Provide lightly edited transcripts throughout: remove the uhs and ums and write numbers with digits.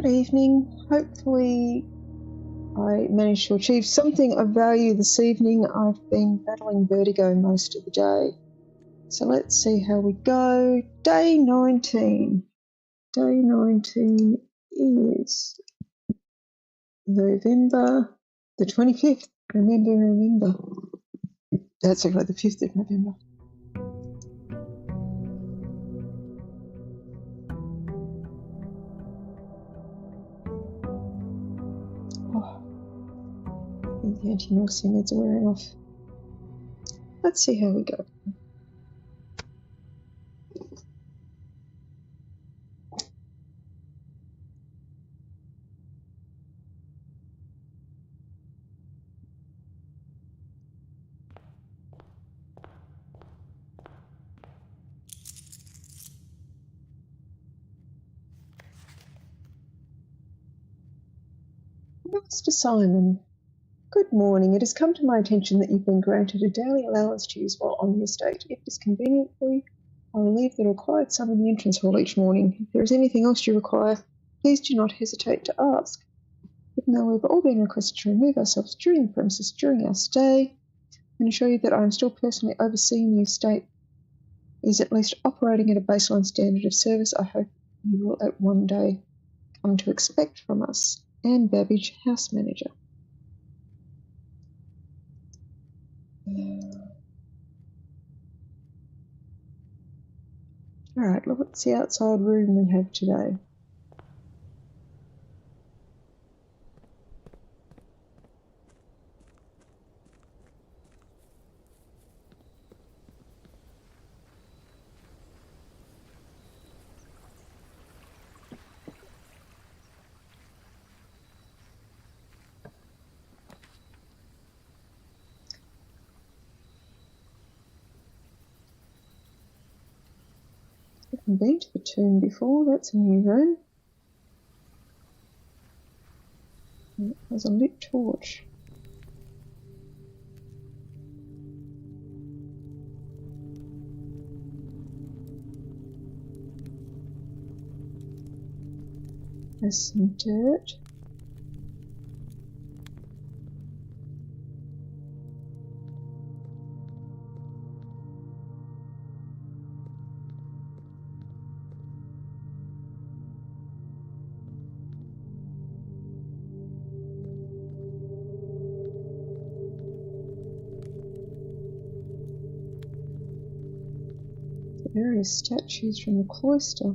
Good evening. Hopefully I managed to achieve something of value this evening. I've been battling vertigo most of the day. So let's see how we go. Day 19. Day 19 is November the 25th. Remember. That's actually the 5th of November. I think the anti-nausea meds are wearing off. Let's see how we go. Master Simon, good morning. It has come to my attention that you've been granted a daily allowance to use while on the estate. If it is convenient for you, I will leave the required sum in the entrance hall each morning. If there is anything else you require, please do not hesitate to ask. Even though we've all been requested to remove ourselves during the premises during our stay, I can assure you that I am still personally overseeing the estate. It is at least operating at a baseline standard of service I hope you will at one day come to expect from us. Anne Babbage, House Manager. Alright, look what's the outside room we have today. I haven't been to the tomb before, that's a new room. There's a lit torch. There's some dirt. Various statues from the cloister.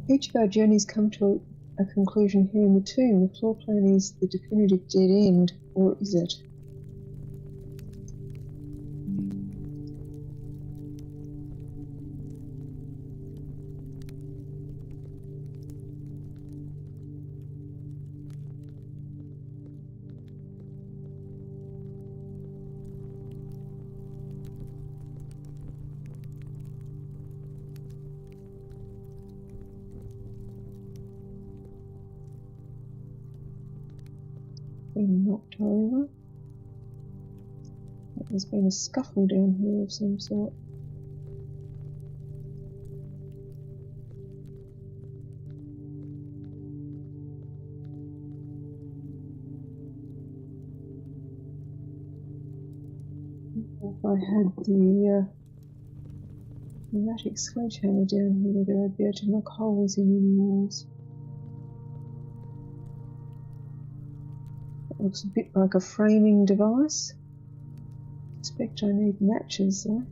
Each of our journeys come to a conclusion here in the tomb. The floor plan is the definitive dead end, or is it? Been knocked over. There's been a scuffle down here of some sort. If I had the pneumatic sledgehammer down here, whether I'd be able to knock holes in any walls. That looks a bit like a framing device. I suspect I need matches though.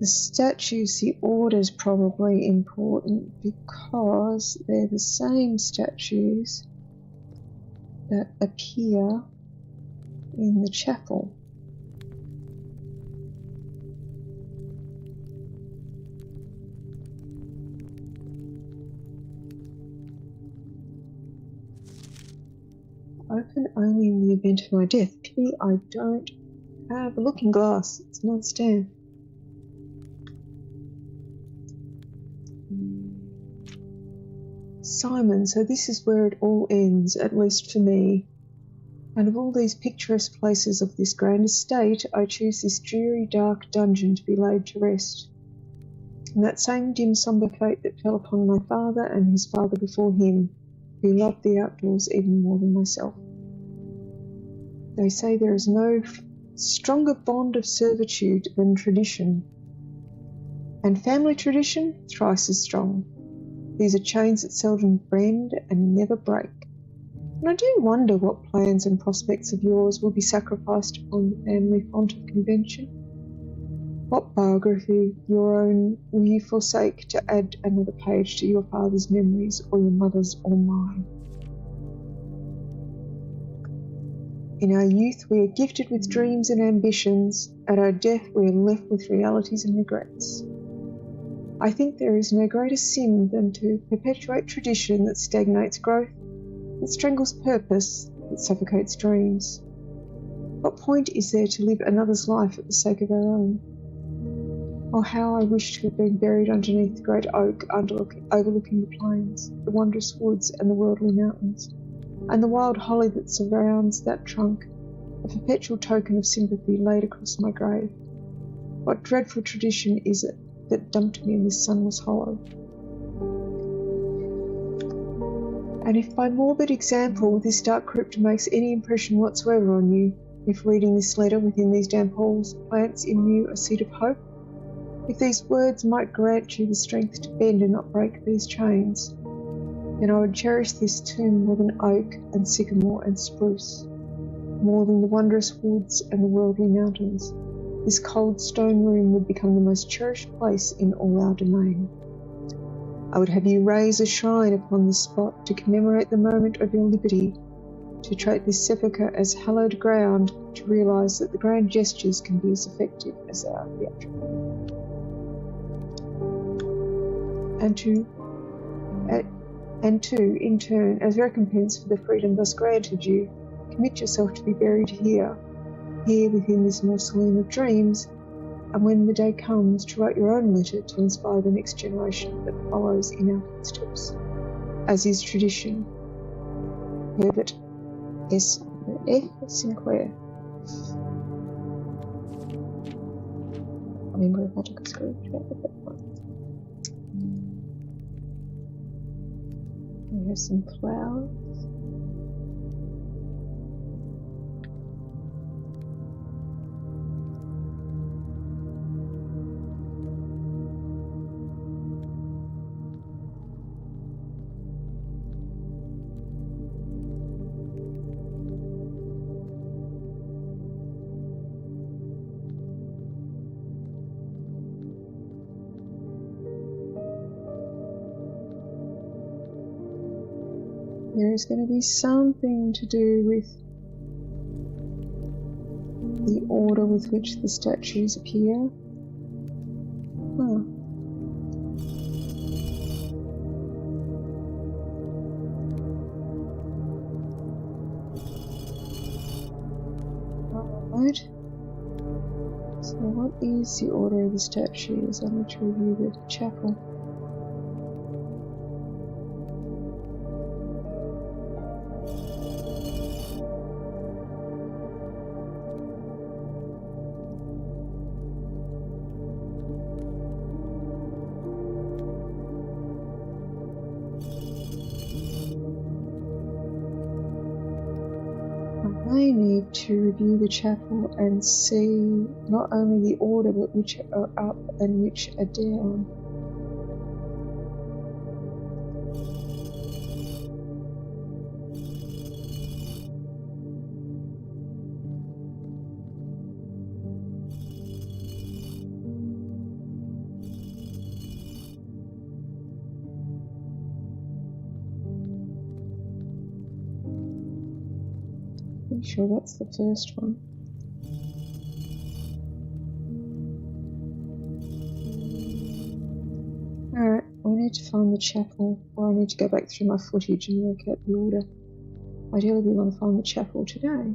The statues, the order is probably important because they're the same statues that appear in the chapel. Open only in the event of my death. Pity I don't have a looking glass. It's another stand. Simon, so this is where it all ends, at least for me. And of all these picturesque places of this grand estate, I choose this dreary, dark dungeon to be laid to rest. And that same dim, sombre fate that fell upon my father and his father before him, who loved the outdoors even more than myself. They say there is no stronger bond of servitude than tradition, and family tradition thrice as strong. These are chains that seldom bend and never break. And I do wonder what plans and prospects of yours will be sacrificed upon the family font of convention. What biography of your own will you forsake to add another page to your father's memories, or your mother's, or mine? In our youth we are gifted with dreams and ambitions. At our death we are left with realities and regrets. I think there is no greater sin than to perpetuate tradition that stagnates growth, that strangles purpose, that suffocates dreams. What point is there to live another's life at the sake of our own? Oh, how I wish to have been buried underneath the great oak overlooking the plains, the wondrous woods and the worldly mountains, and the wild holly that surrounds that trunk, a perpetual token of sympathy laid across my grave. What dreadful tradition is it that dumped me in this sunless hollow? And if by morbid example this dark crypt makes any impression whatsoever on you, if reading this letter within these damp halls plants in you a seed of hope, if these words might grant you the strength to bend and not break these chains, then I would cherish this tomb more than oak and sycamore and spruce, more than the wondrous woods and the worldly mountains. This cold stone room would become the most cherished place in all our domain. I would have you raise a shrine upon this spot to commemorate the moment of your liberty, to treat this sepulchre as hallowed ground, to realise that the grand gestures can be as effective as they are theatrical. And to, in turn, as recompense for the freedom thus granted you, commit yourself to be buried here within this mausoleum of dreams, and when the day comes, to write your own letter to inspire the next generation that follows in our footsteps, as is tradition. Herbert S. F. Sinclair. I remember if I took a screenshot of that one. We have some flowers. There is going to be something to do with the order with which the statues appear. Alright. So what is the order of the statues? I need to review the chapel. I need to review the chapel and see not only the order but which are up and which are down. Pretty sure that's the first one. Alright, I need to find the chapel, or I need to go back through my footage and work out the order. Ideally, we want to find the chapel today.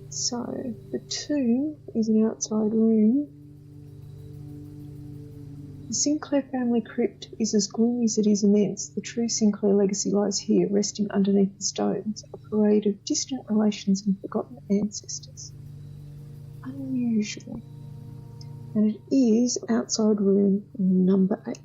So, the tomb is an outside room. The Sinclair family crypt is as gloomy as it is immense. The true Sinclair legacy lies here, resting underneath the stones, a parade of distant relations and forgotten ancestors. Unusual. And it is outside room number 8.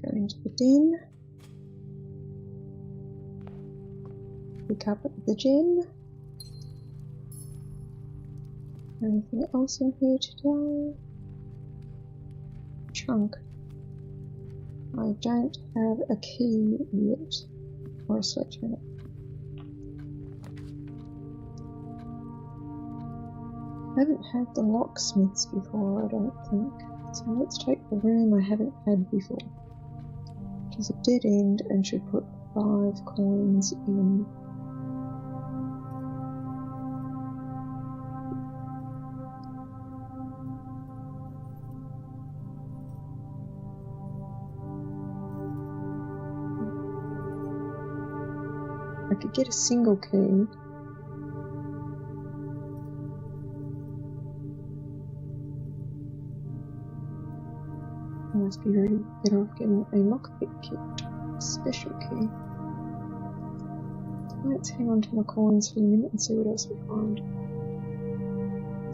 Go into the den, pick up the gem. Anything else in here today? Trunk. I don't have a key yet, or a sledgehammer. I haven't had the locksmiths before, I don't think. So let's take the room I haven't had before. Which is a dead end and should put 5 coins in. I could get a single key. I must be really better off getting a lockpick kit, a special key. Let's hang on to my coins for a minute and see what else we find.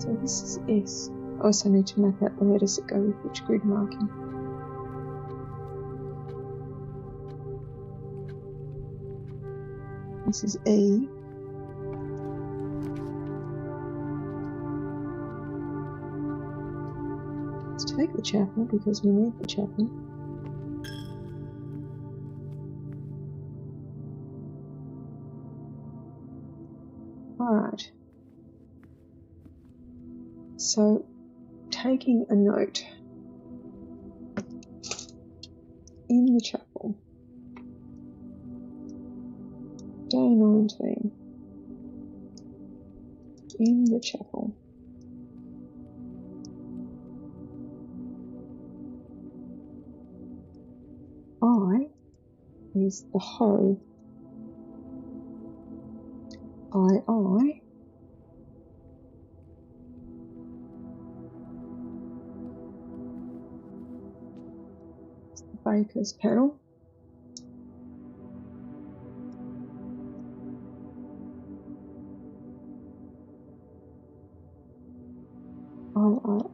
So this is S. I also need to map out the letters that go with which grid marking. This is E. Let's take the chapel because we need the chapel. Alright. So, taking a note in the chapel. Day 19. In the chapel. I is the hoe. I is the baker's panel.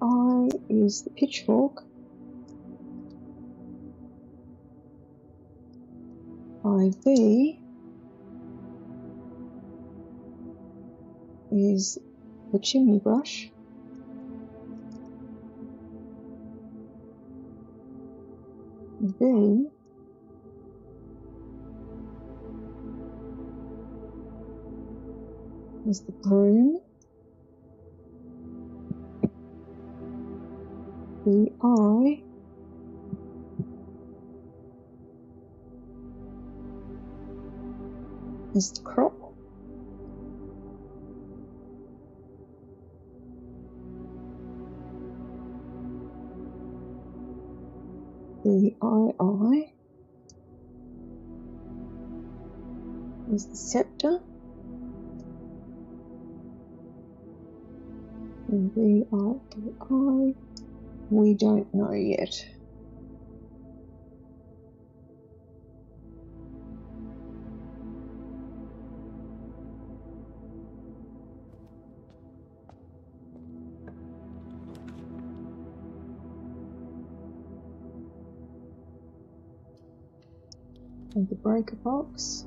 I is the pitchfork. IV is the chimney brush. V is the broom. The I is the crop. The II is the scepter. V-I-L-I. We don't know yet. And the breaker box.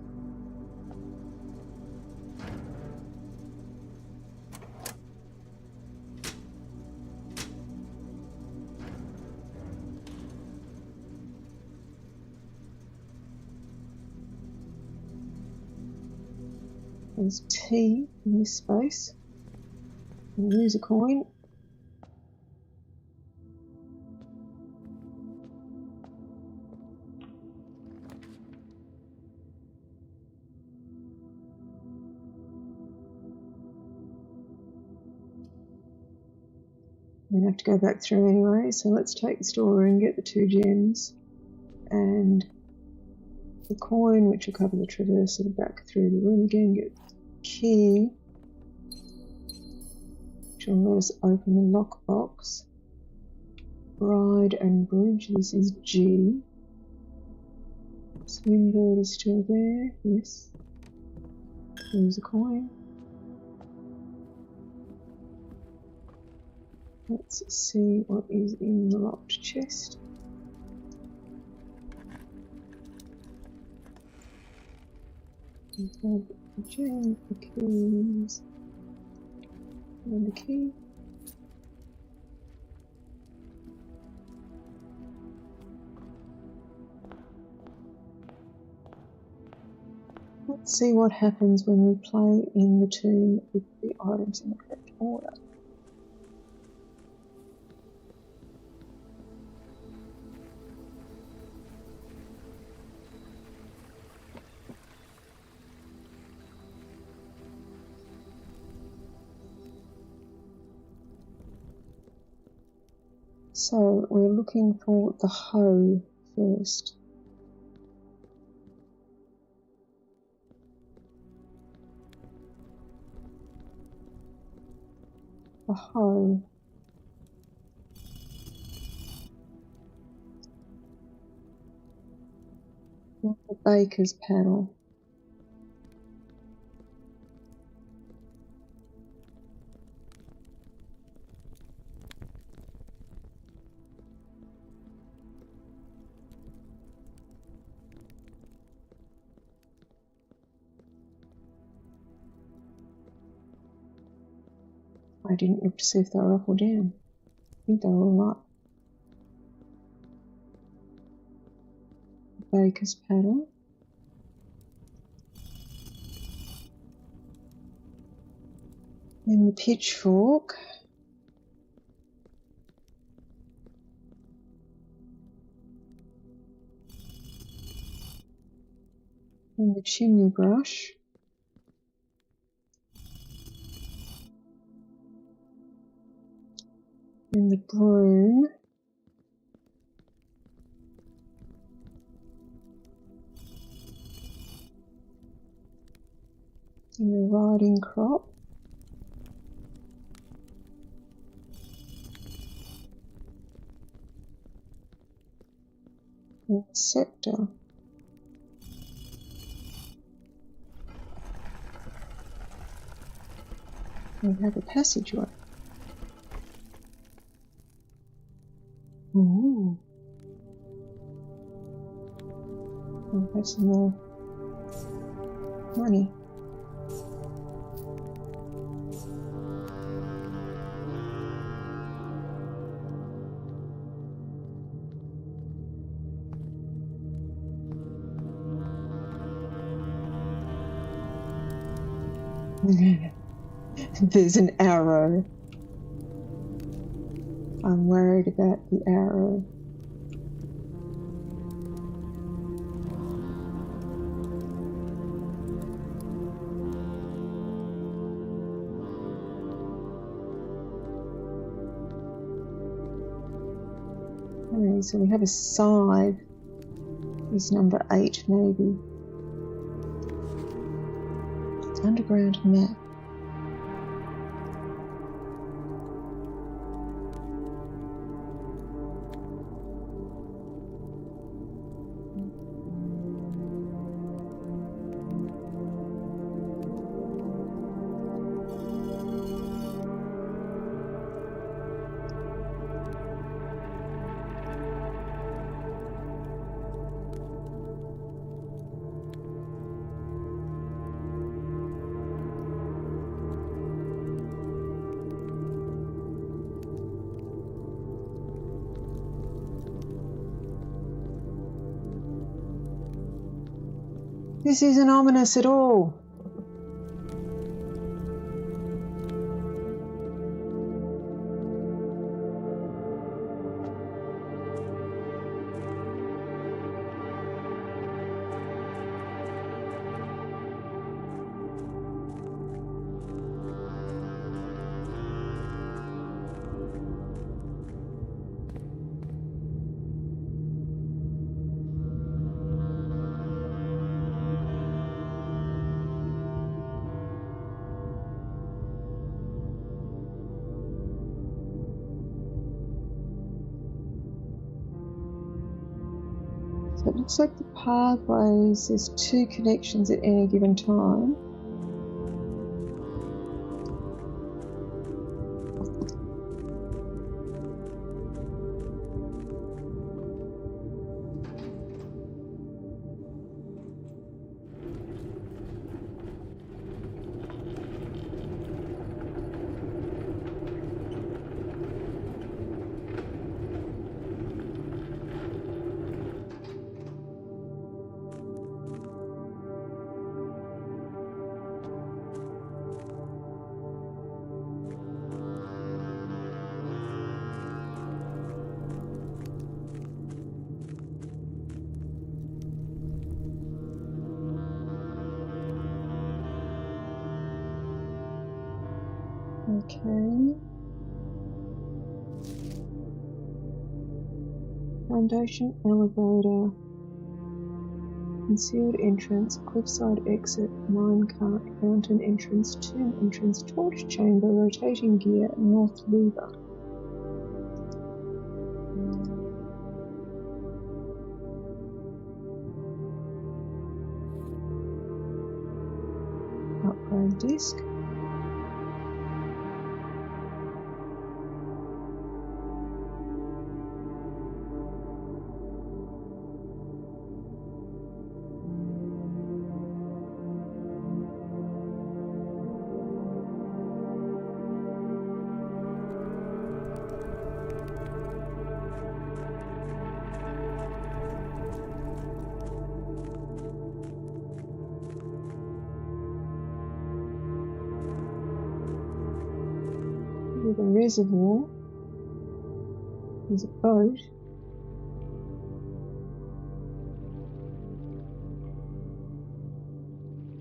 There's T in this space. We'll use a coin. We're going to have to go back through anyway, so let's take the story and get the 2 gems and the coin, which will cover the traversal back through the room again, get the key, which will let us open the lockbox. Bride and bridge, this is G. Swimbird is still there, yes. There's a coin. Let's see what is in the locked chest. We have the gem, the keys, and the key. Let's see what happens when we play in the tomb with the items in the correct order. So we're looking for the hoe first. The hoe. The baker's paddle. I didn't look to see if they were up or down. I think they were all up. The baker's paddle. And the pitchfork. And the chimney brush. And the broom. And the riding crop. And the sceptre. We have a passageway. Ooh. We have some more money. There's an arrow. I'm worried about the arrow. Okay, so we have a scythe. It's number 8 maybe. Underground map. This isn't ominous at all. So it looks like the pathways, there's 2 connections at any given time. Okay. Foundation, elevator, concealed entrance, cliffside exit, minecart, fountain entrance, tomb entrance, torch chamber, rotating gear, north lever. Upgrade disc. With a reservoir, there's a boat.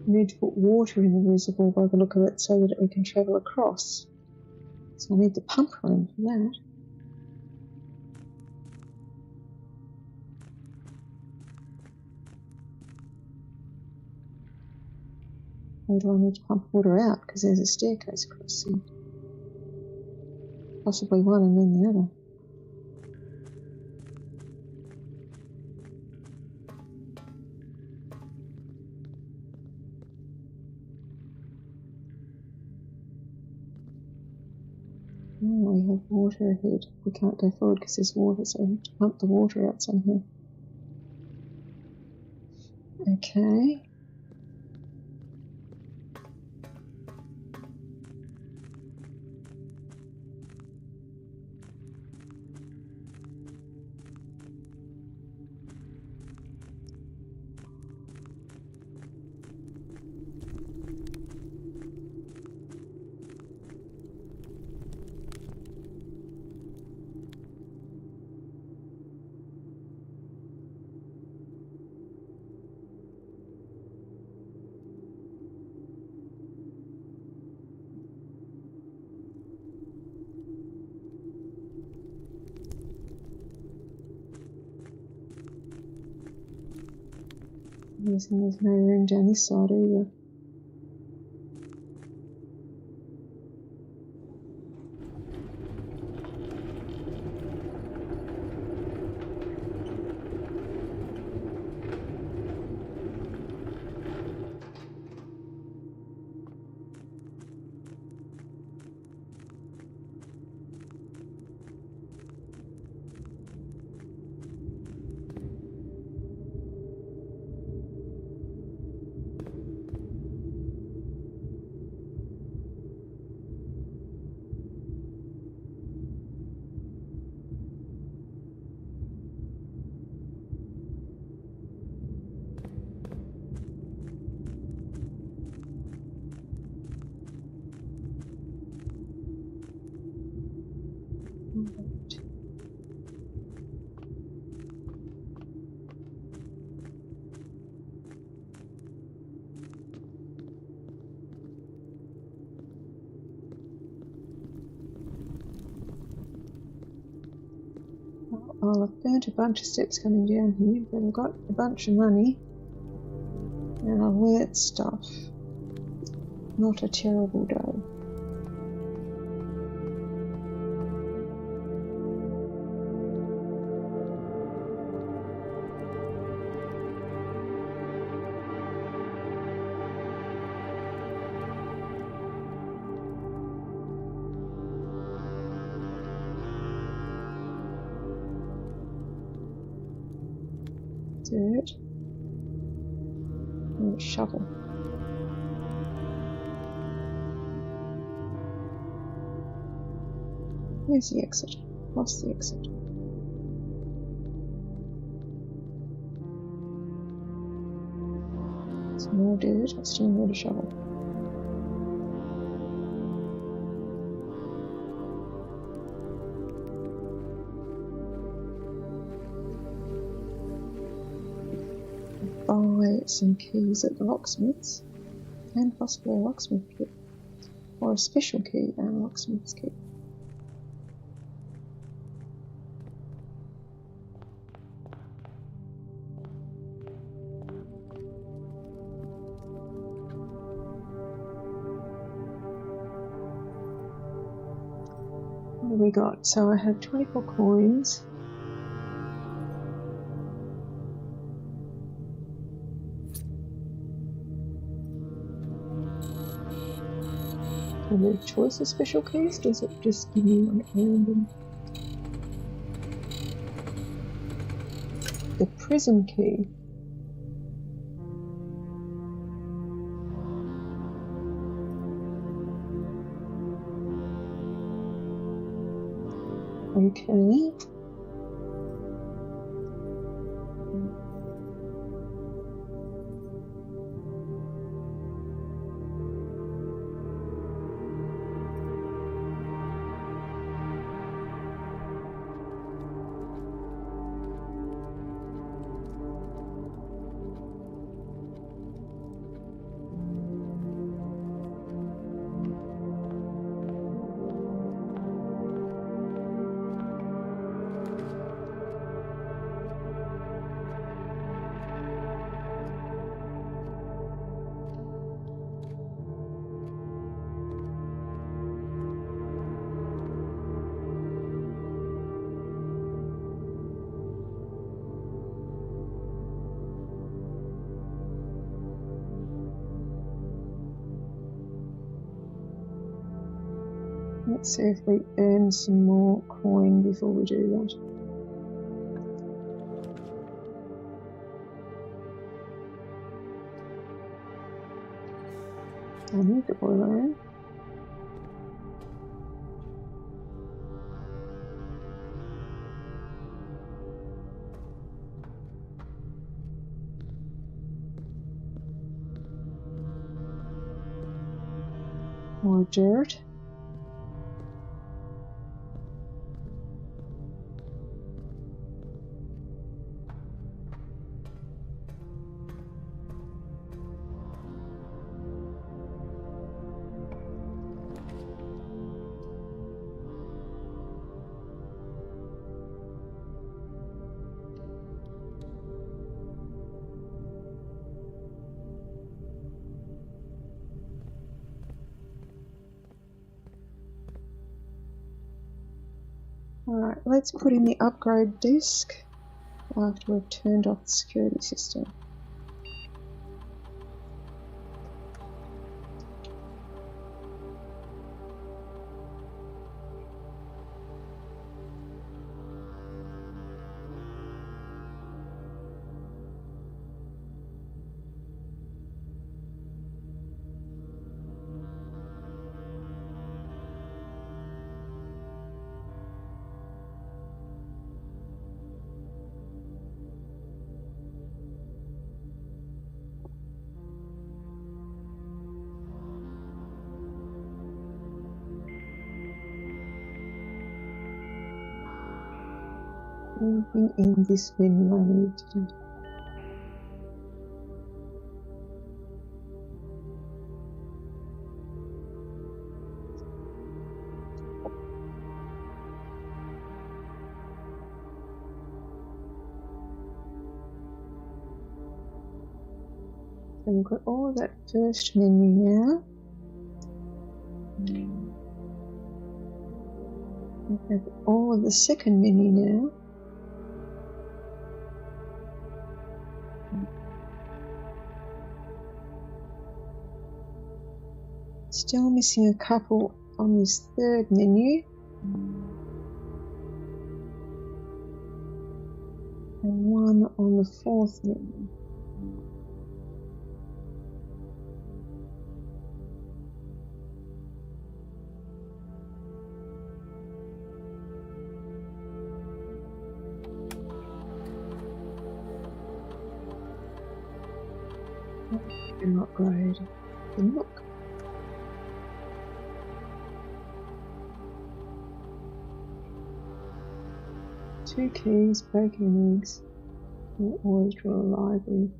We need to put water in the reservoir by the look of it so that we can travel across. So I need the pump room for that. Or do I need to pump water out because there's a staircase across there? Possibly one and then the other. Oh, we have water ahead. We can't go forward because there's water, so we have to pump the water out somehow. Okay. There's no room down this side either. Well, I've burnt a bunch of steps coming down here, but I've got a bunch of money and I learnt stuff. Not a terrible day. Dirt and a shovel. Where's the exit? Lost the exit. Some more dirt. I still need a shovel. Buy some keys at the locksmith's and possibly a locksmith kit or a special key and a locksmith's kit. What have we got? So I have 24 coins. Are there a choice of special keys? Does it just give me one at random? The prison key. Okay. Let's see if we earn some more coin before we do that. I need the boiler room. More dirt. Alright, let's put in the upgrade disc after we've turned off the security system. Anything in this menu I need to do? So we've got all of that first menu now. We have all of the second menu now. Still missing a couple on this third menu. And one on the fourth menu. And upgrade the nook. Two keys, bacon and eggs. We'll always draw a library.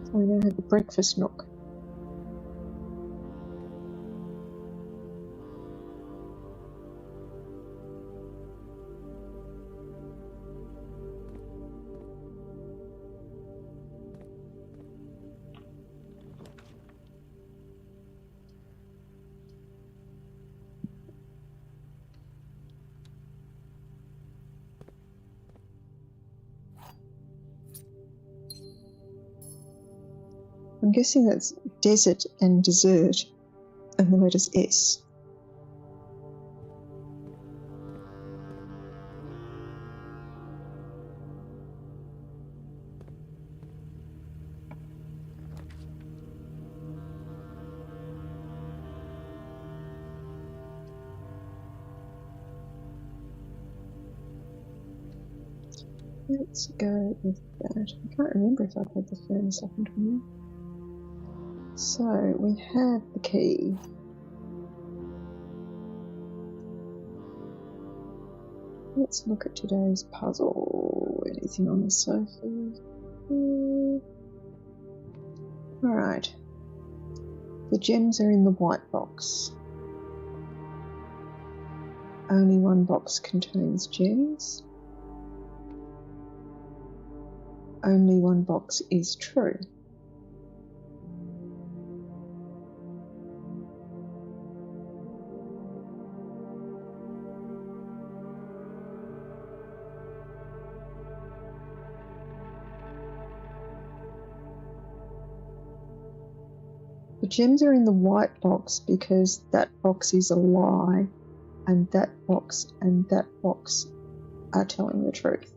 So we now have the breakfast nook. I'm guessing that's desert and dessert, and the letters S. Let's go with that. I can't remember if I've had the furnace up and running. So we have the key. Let's look at today's puzzle. Anything on the sofa? Alright. The gems are in the white box. Only one box contains gems. Only one box is true. The gems are in the white box because that box is a lie, and that box are telling the truth.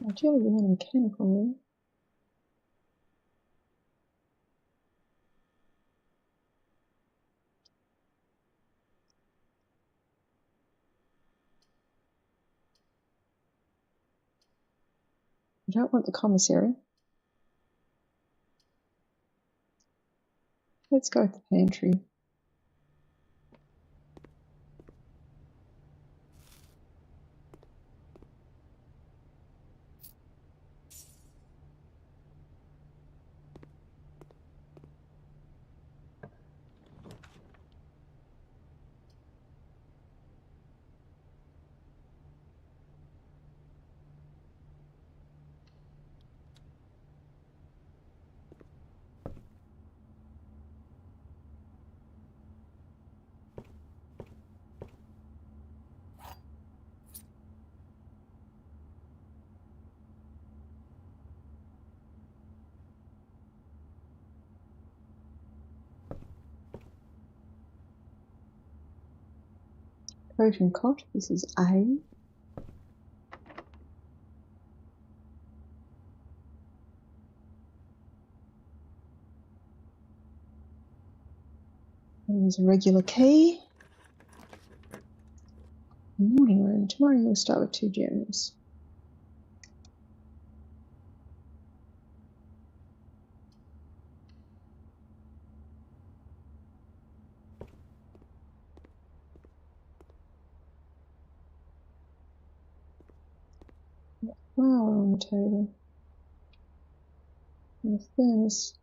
Ideally, we want a mechanical room. I don't want the commissary. Let's go with the pantry. Coat and cot, this is A. And there's a regular key. Morning room. Tomorrow you'll start with 2 gems. Flour on the table. And a furnace.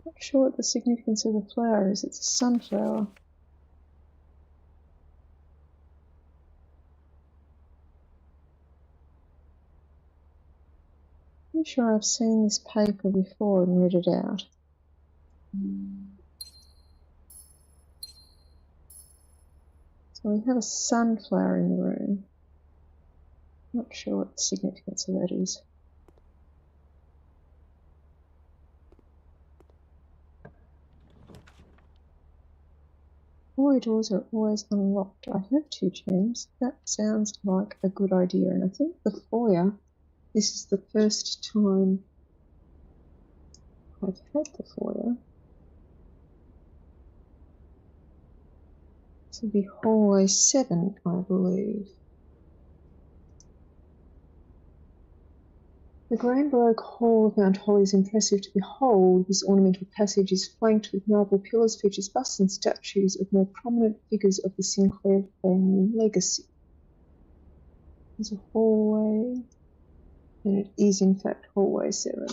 Not sure what the significance of the flower is. It's a sunflower. I'm sure I've seen this paper before and read it out. So we have a sunflower in the room. Not sure what the significance of that is. Hallway doors are always unlocked. I have 2 gems. That sounds like a good idea. And I think the foyer, this is the first time I've had the foyer. This would be hallway 7, I believe. The grand baroque hall of Mount Holly is impressive to behold. This ornamental passage is flanked with marble pillars, features busts and statues of more prominent figures of the Sinclair family legacy. There's a hallway, and it is in fact hallway 7.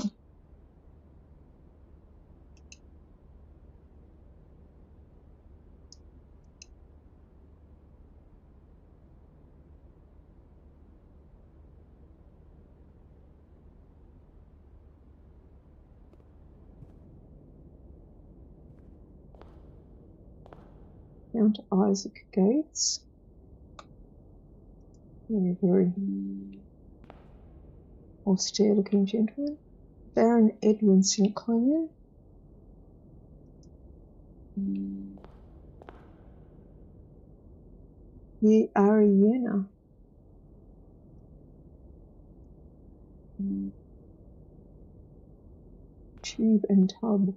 Mount Isaac Gates. Yeah, very austere looking gentleman. Baron Edwin Sinclair. The Ariana. Tube and tub.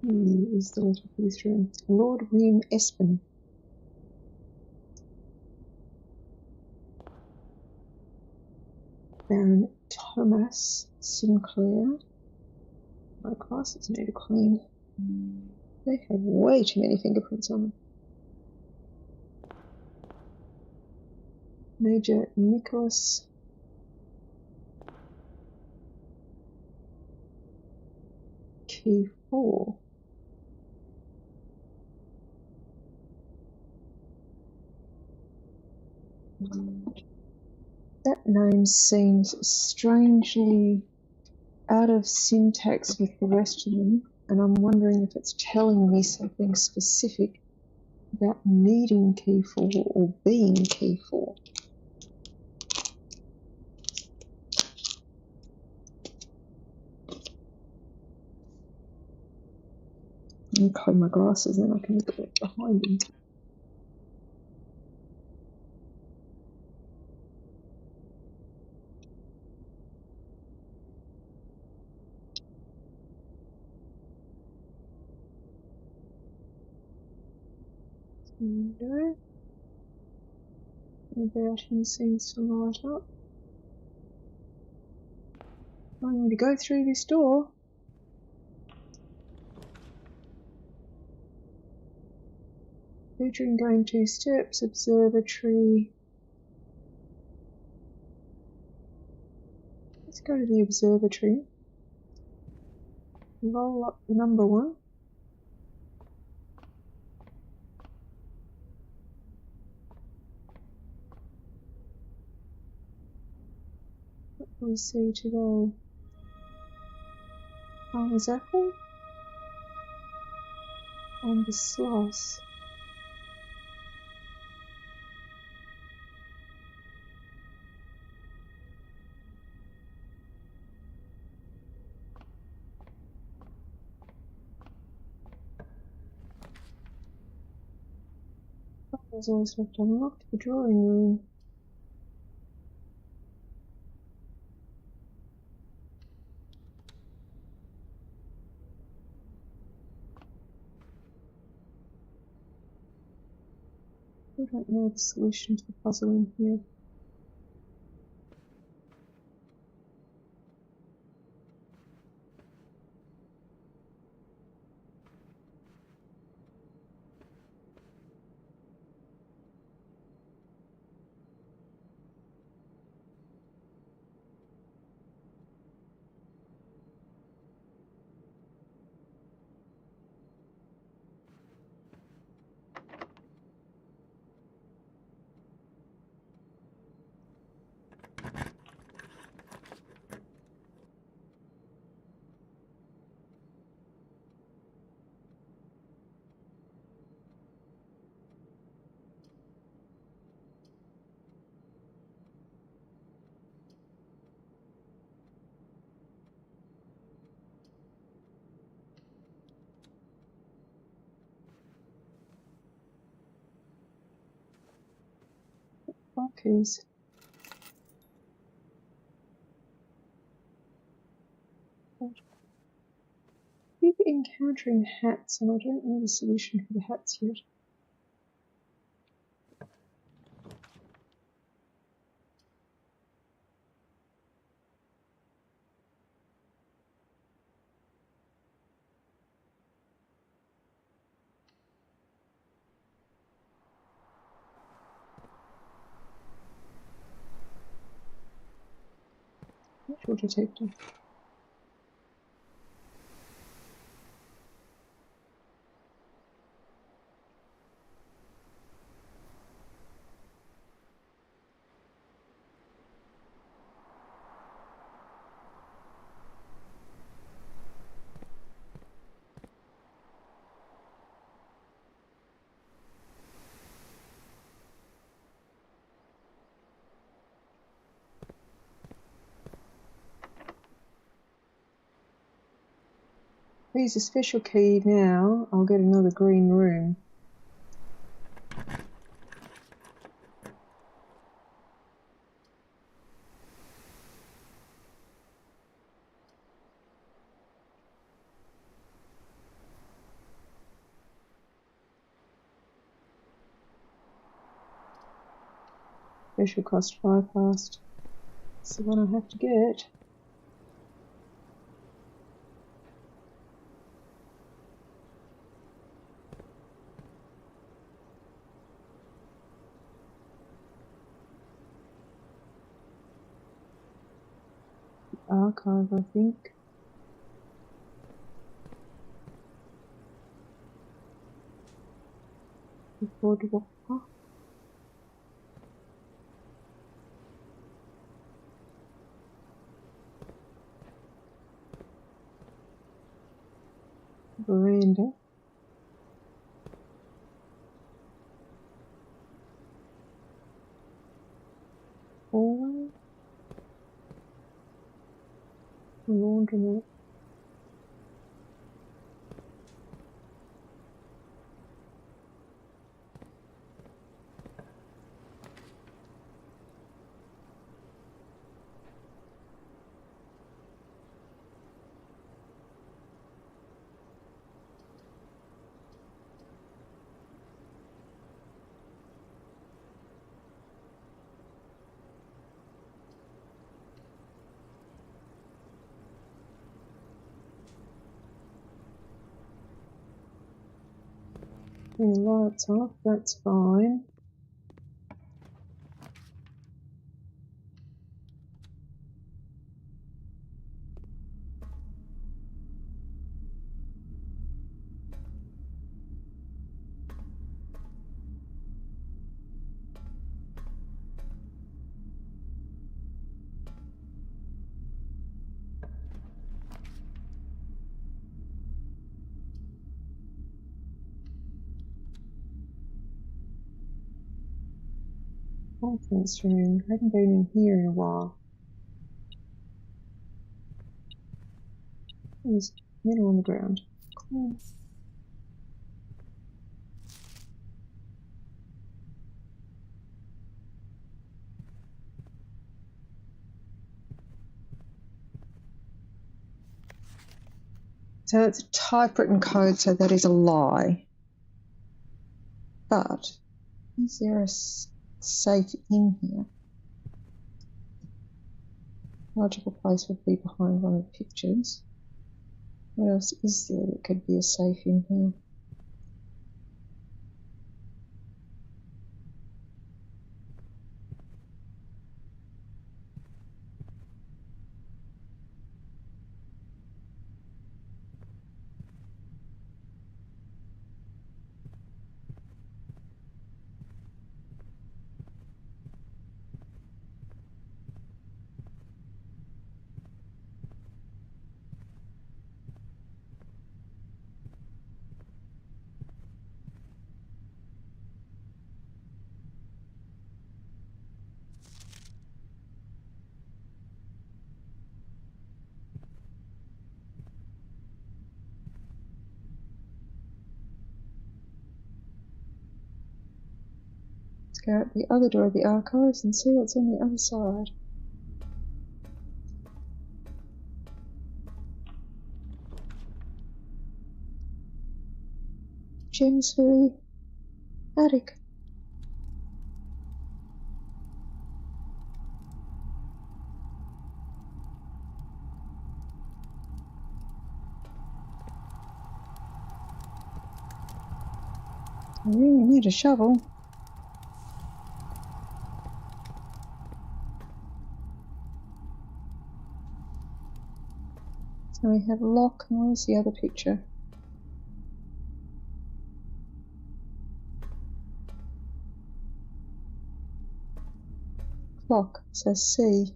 Is the letter for this room. Lord William Espen. Baron Thomas Sinclair. My glasses need a clean. They have way too many fingerprints on them. Major Nicholas Key 4. That name seems strangely out of syntax with the rest of them, and I'm wondering if it's telling me something specific about needing key 4 or being key 4. Let me close my glasses and I can look at it behind them. Window. About him seems to light up. I'm going to go through this door. Bedroom going 2 steps, observatory. Let's go to the observatory. Roll up the number 1. What do we see today? Farmer's apple on the slice. Farmer's always left unlocked. The drawing room. I don't know the solution to the puzzle in here. Keys. Keep encountering hats, and I don't know the solution for the hats yet. Metal detector. If I use a special key now, I'll get another green room. Special cost bypassed. That's the one I have to get. Archive, I think. Affordable. Oh. Veranda. Hallway. Laundromat. Turn the lights off, that's fine. Conference room. I haven't been in here in a while. There's metal on the ground. Cool. So it's a typewritten code, so that is a lie. But Is there a safe in here? Logical place would be behind one of the pictures. What else is there that could be a safe in here? Let's go out the other door of the archives and see what's on the other side. Gems for the attic. I really need a shovel. So we have lock, and where's the other picture? Clock, so C.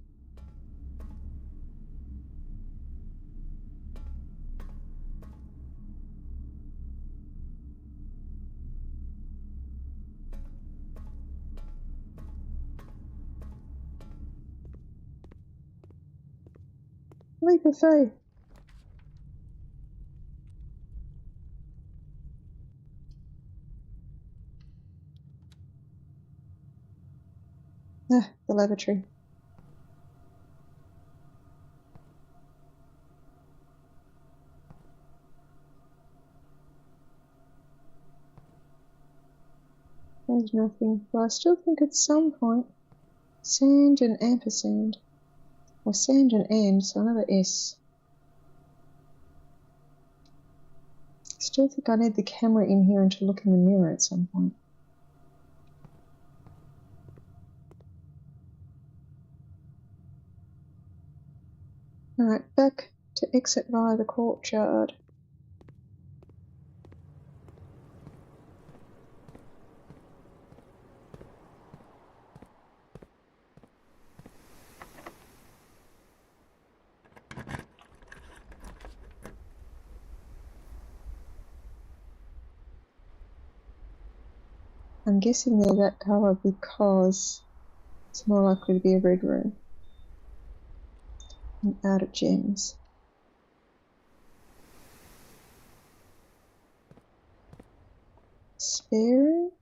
Leap of faith. Ah, the lavatory. There's nothing, but I still think at some point sand and ampersand, or sand and, so another S. Still think I need the camera in here and to look in the mirror at some point. Alright, back to exit via the courtyard. I'm guessing they're that colour because it's more likely to be a red room. I'm out of gems. Spare room?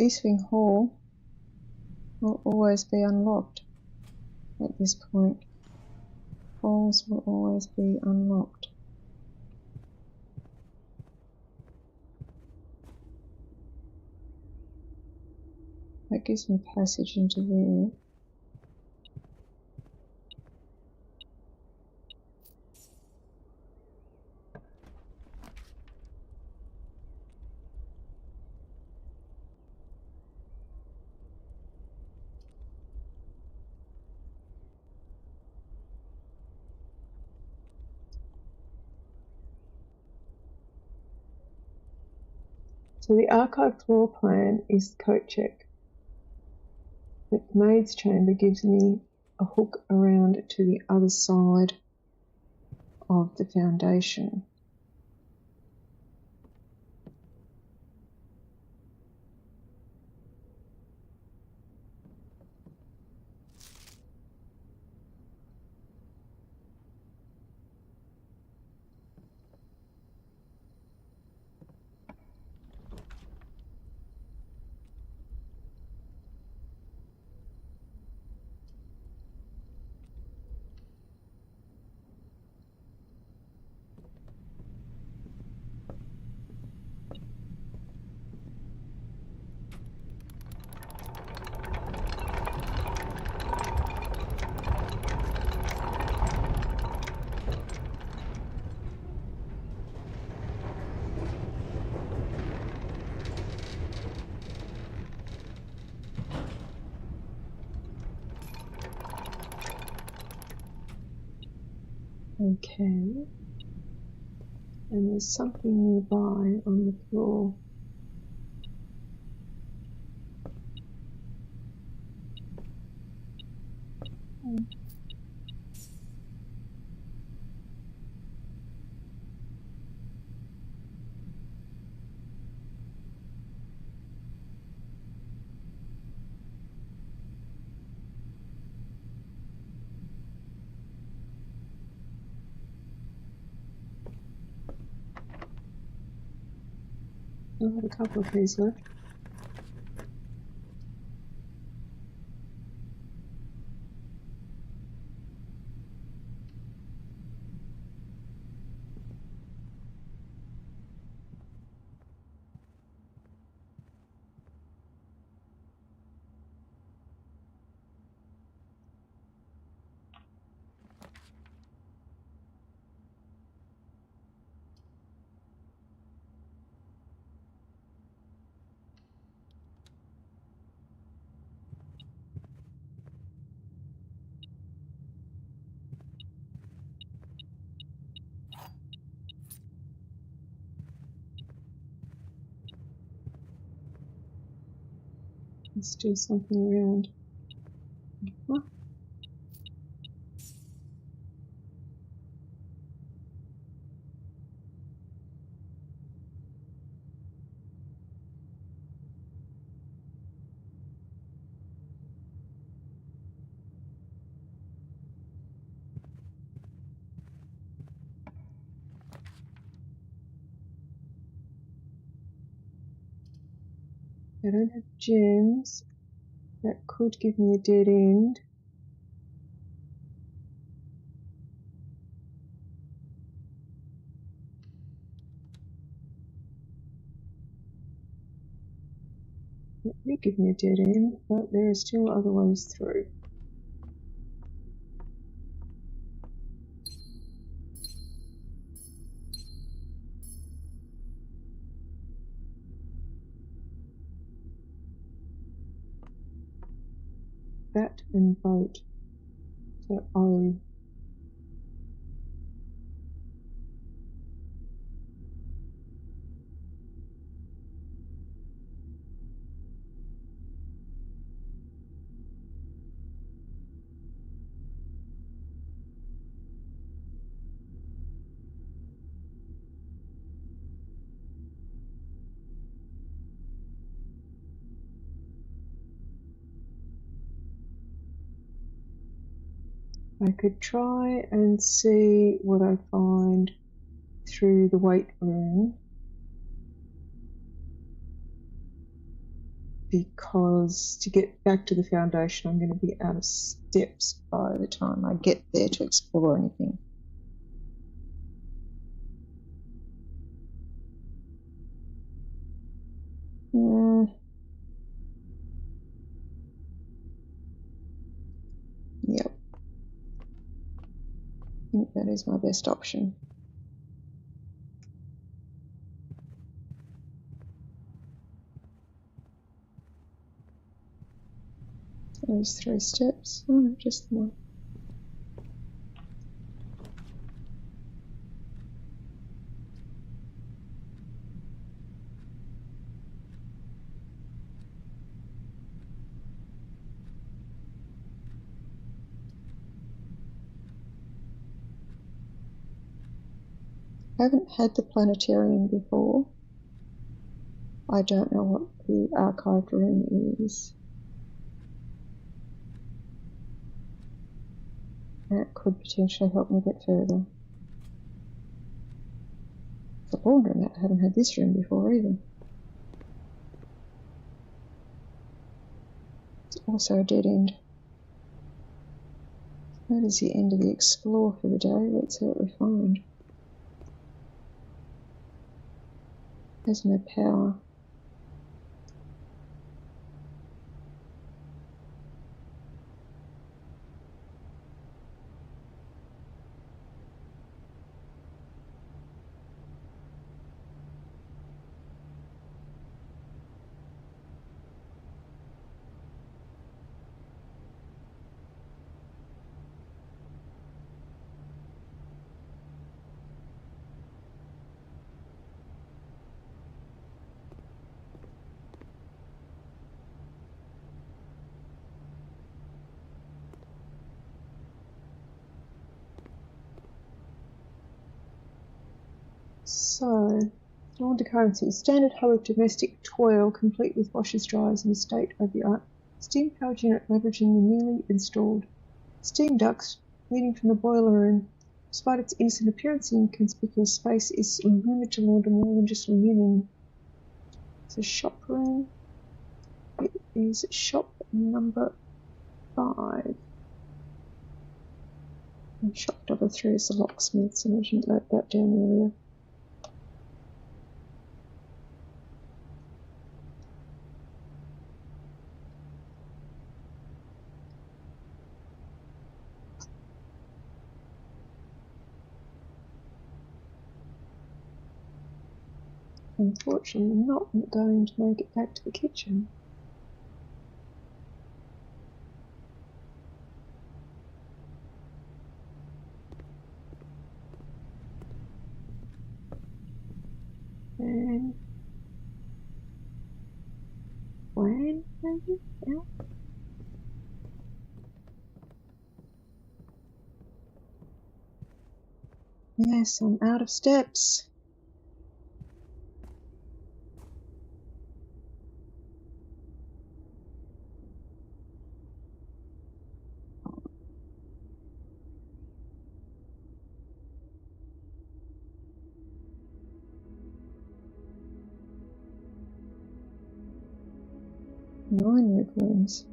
East Wing Hall will always be unlocked at this point. Halls will always be unlocked. That gives me passage into there. So the archive floor plan is the coat check. The maid's chamber gives me a hook around to the other side of the foundation. Okay, and there's something nearby on the floor. I have a couple of these left. Let's do something around. Huh? I don't have gems. That could give me a dead end. It may give me a dead end, but there are still other ways through. That and boat. So O. I could try and see what I find through the weight room, because to get back to the foundation I'm going to be out of steps by the time I get there to explore anything. Yep. I think that is my best option. Those 3 steps. Oh, just one. Haven't had the planetarium before. I don't know what the archived room is. That could potentially help me get further. The laundromat, I haven't had this room before either. It's also a dead end. That is the end of the explore for the day. Let's see what we find. There's no power. So, laundry currency. Standard hub of domestic toil, complete with washers, dryers and a state-of-the-art steam powered unit leveraging the newly installed steam ducts leading from the boiler room. Despite its innocent appearance, the inconspicuous space is rumored to launder more than just linen. It's a shop room. It is shop number 5. And shop number 3 is the locksmiths, and I didn't note that down earlier. Unfortunately, I'm not going to make it back to the kitchen. And when, maybe? Yeah. Yes, I'm out of steps. Nine red rooms.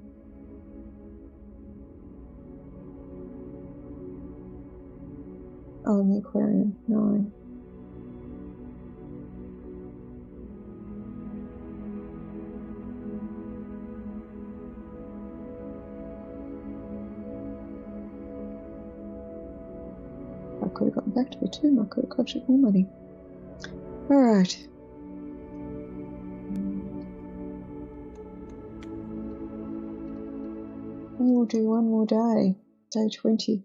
Oh, and the aquarium. 9. I could have gotten back to the tomb. I could have collected more money. Alright. We will do one more day. Day 20.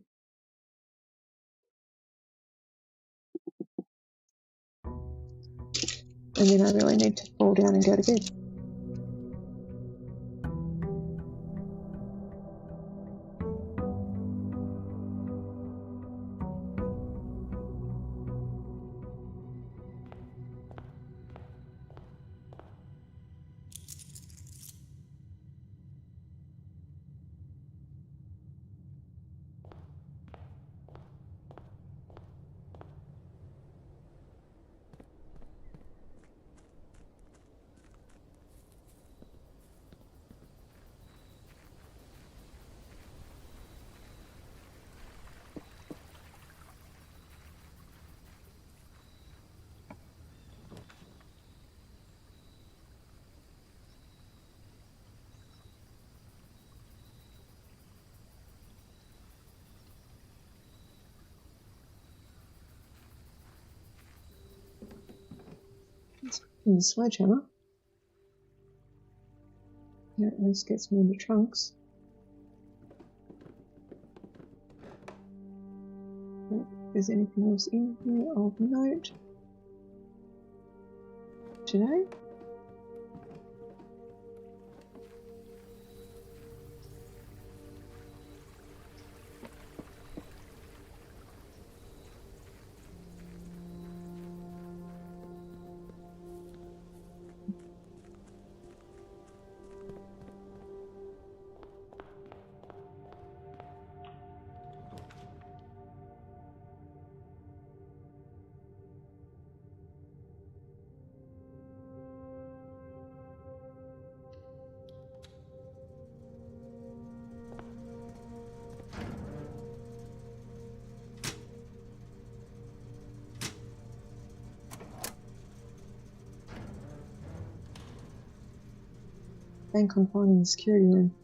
And then I really need to fall down and go to bed. In the sledgehammer. That at least gets me into trunks. If there's anything else in here of note today. Bank on finding the security room.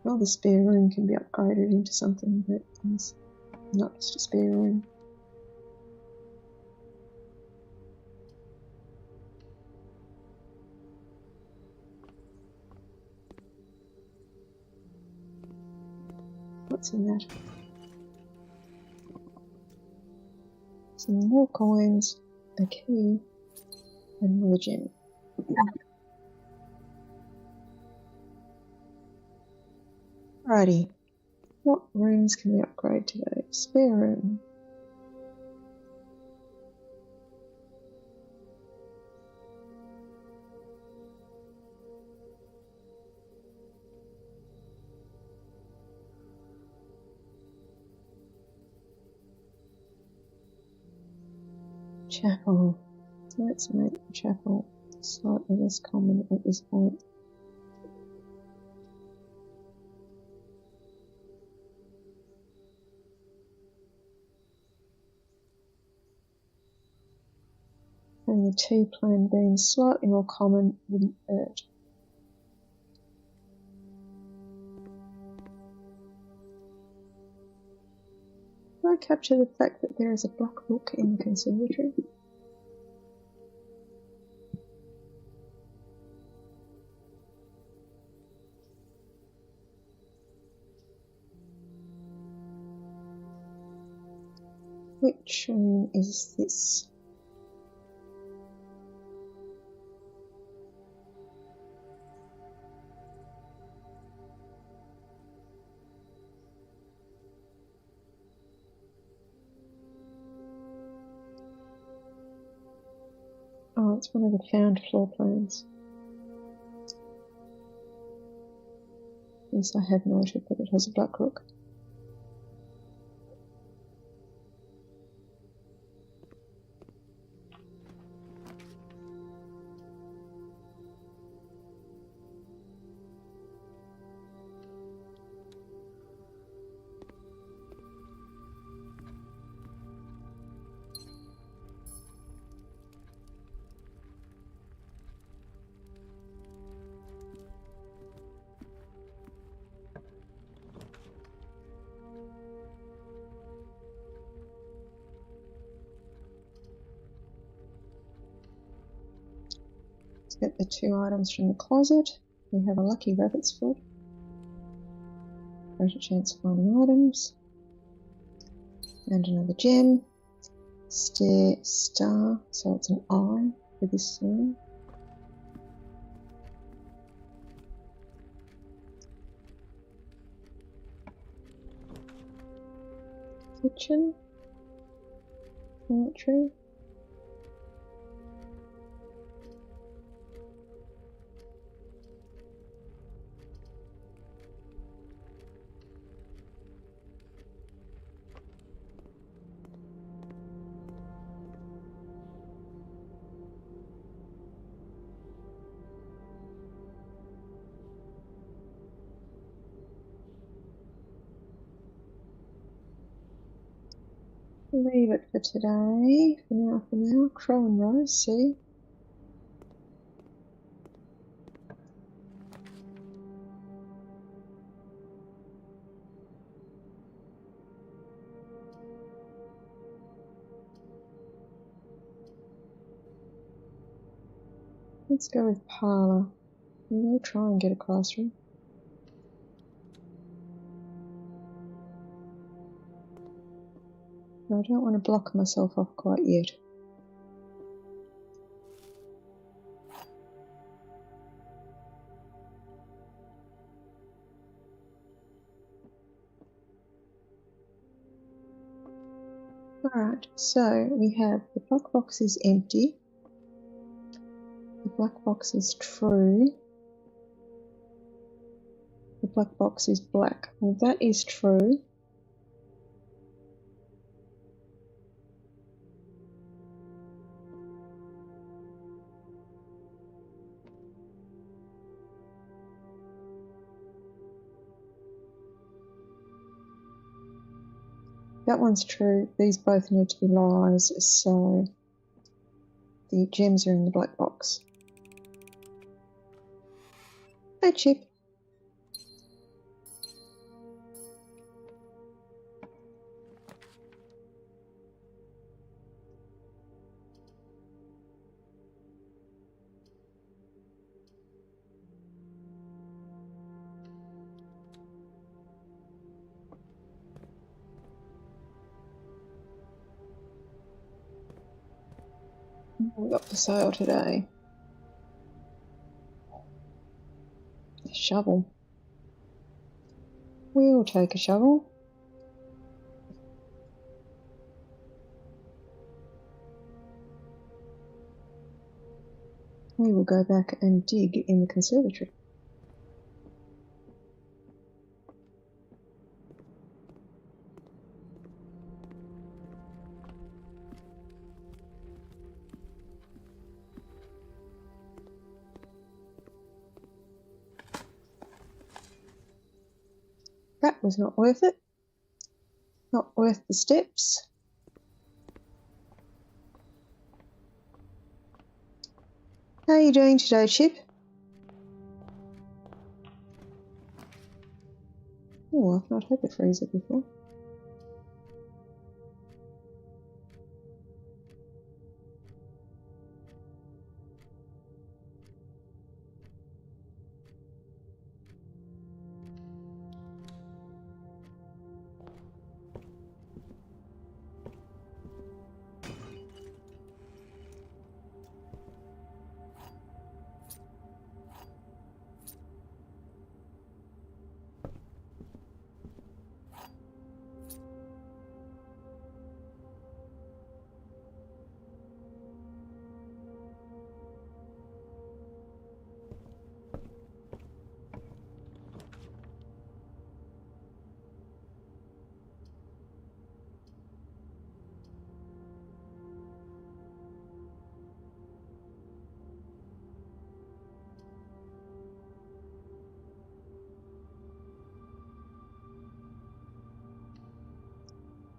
Well, the spare room can be upgraded into something that is not just a spare room. What's in that? Some more coins, a key, and more gem. Righty. What rooms can we upgrade today? Spare room. Chapel. Let's make the chapel slightly less common at this point. And the tea plan being slightly more common wouldn't hurt. Can I capture the fact that there is a black book in the conservatory? Which room is this? Oh, it's one of the found floor plans. At least I have noted that it has a black rook. Let's get the 2 items from the closet. We have a lucky rabbit's foot. Greater chance of finding items. And another gem. Stair star, so it's an eye for this room. Kitchen. Pantry. Leave it for today. For now. Crow and Rose, see? Let's go with parlour. We will try and get a classroom. I don't want to block myself off quite yet. Alright, so we have the black box is empty. The black box is true. The black box is black. Well, that is true. That one's true. These both need to be lies, so the gems are in the black box. Hey, Chip. What we got for sale today? A shovel. We'll take a shovel. We will go back and dig in the conservatory. That was not worth it. Not worth the steps. How are you doing today, Chip? Oh, I've not had the freezer before.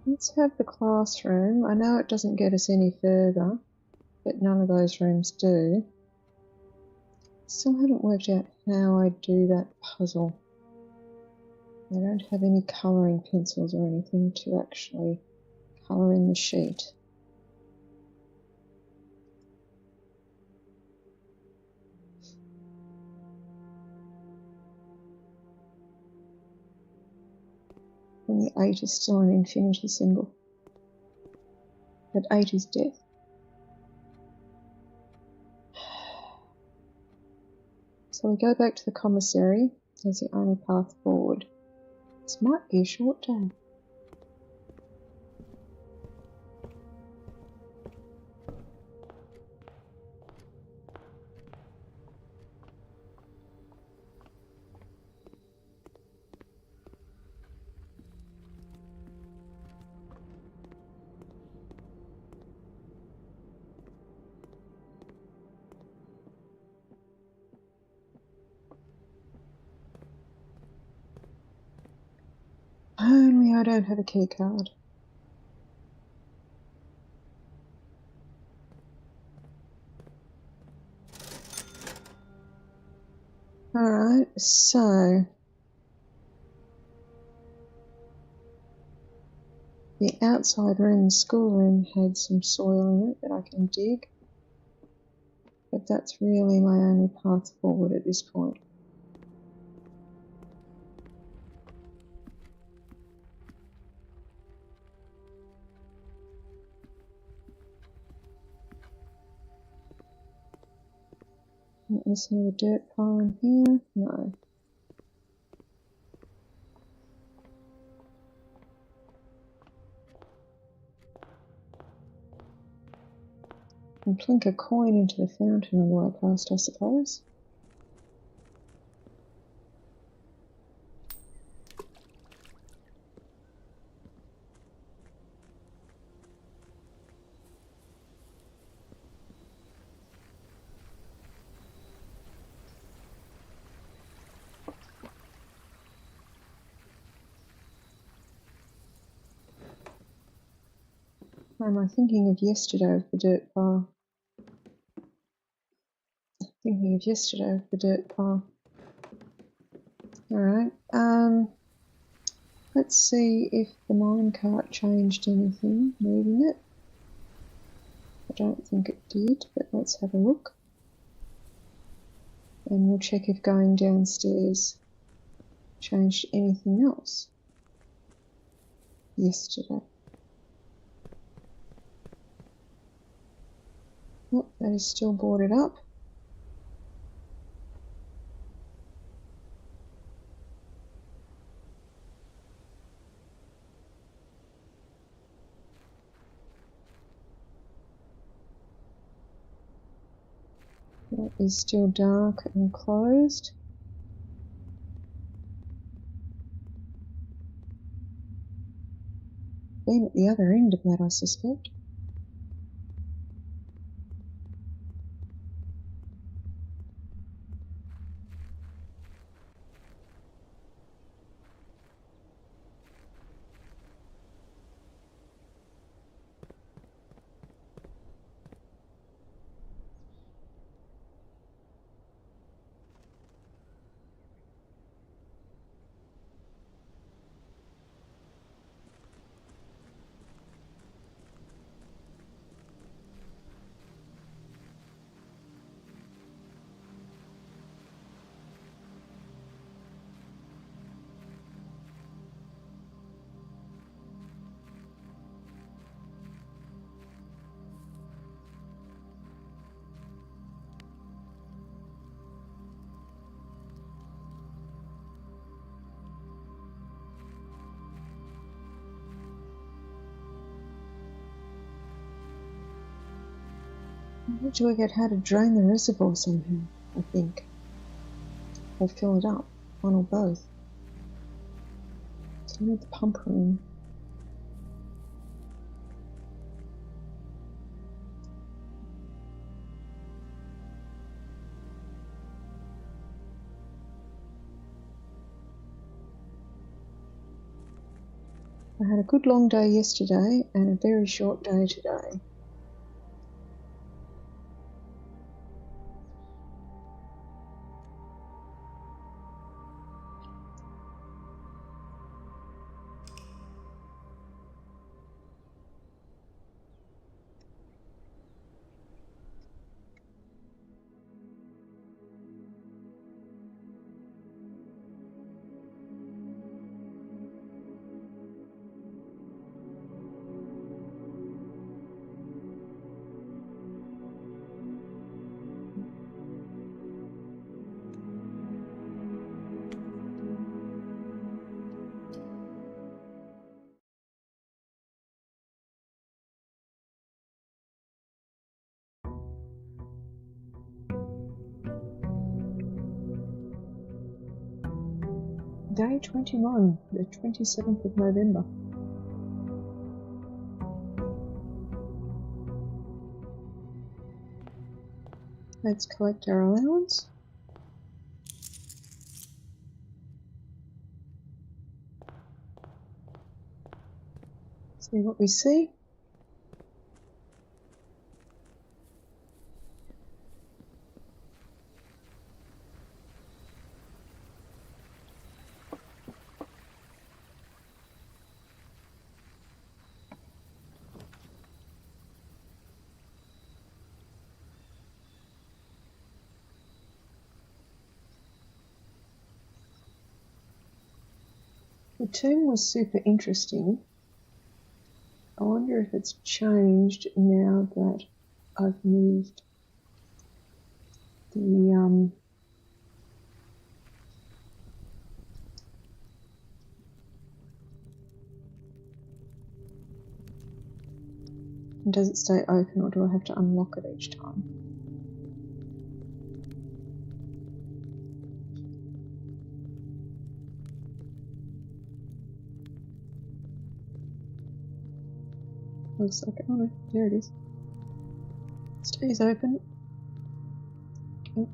Let's have the classroom. I know it doesn't get us any further, but none of those rooms do. Still haven't worked out how I do that puzzle. I don't have any colouring pencils or anything to actually colour in the sheet. And the 8 is still an infinity symbol. But 8 is death. So we go back to the commissary as the only path forward. This might be a short day. Only I don't have a key card. Alright, so the outside room, the school room, had some soil in it that I can dig. But that's really my only path forward at this point. Is there a dirt pile in here? No. And plink a coin into the fountain on the way past, I suppose. Or am I thinking of yesterday with the dirt pile? Thinking of yesterday with the dirt pile. Alright, let's see if the minecart changed anything, moving it. I don't think it did, but let's have a look. And we'll check if going downstairs changed anything else yesterday. Oh, that is still boarded up. That is still dark and closed. Been at the other end of that, I suspect. I need to work out how to drain the reservoir somehow, I think. Or fill it up, one or both. So I need the pump room. I had a good long day yesterday and a very short day today. Day 21, the 27th of November. Let's collect our allowance. See what we see. The tomb was super interesting. I wonder if it's changed now that I've moved the does it stay open or do I have to unlock it each time? Looks like, oh no, there it is. Stays open. Okay.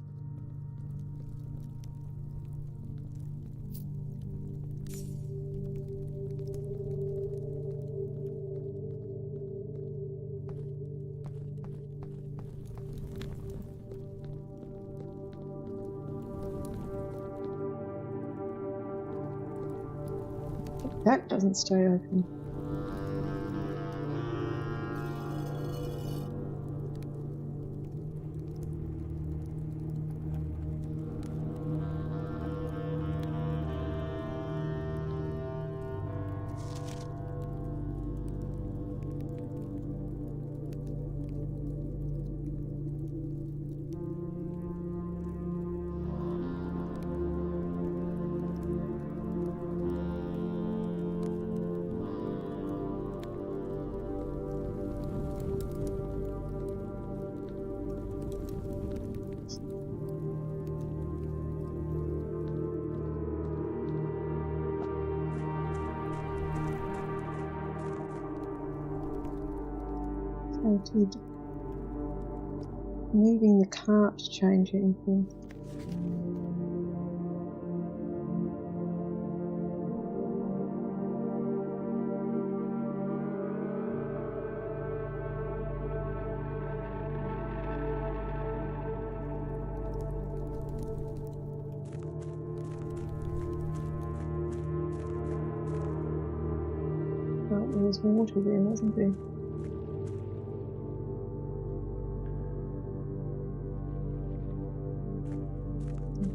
That doesn't stay open. Did moving the cart change anything? Oh, there was water there, wasn't there?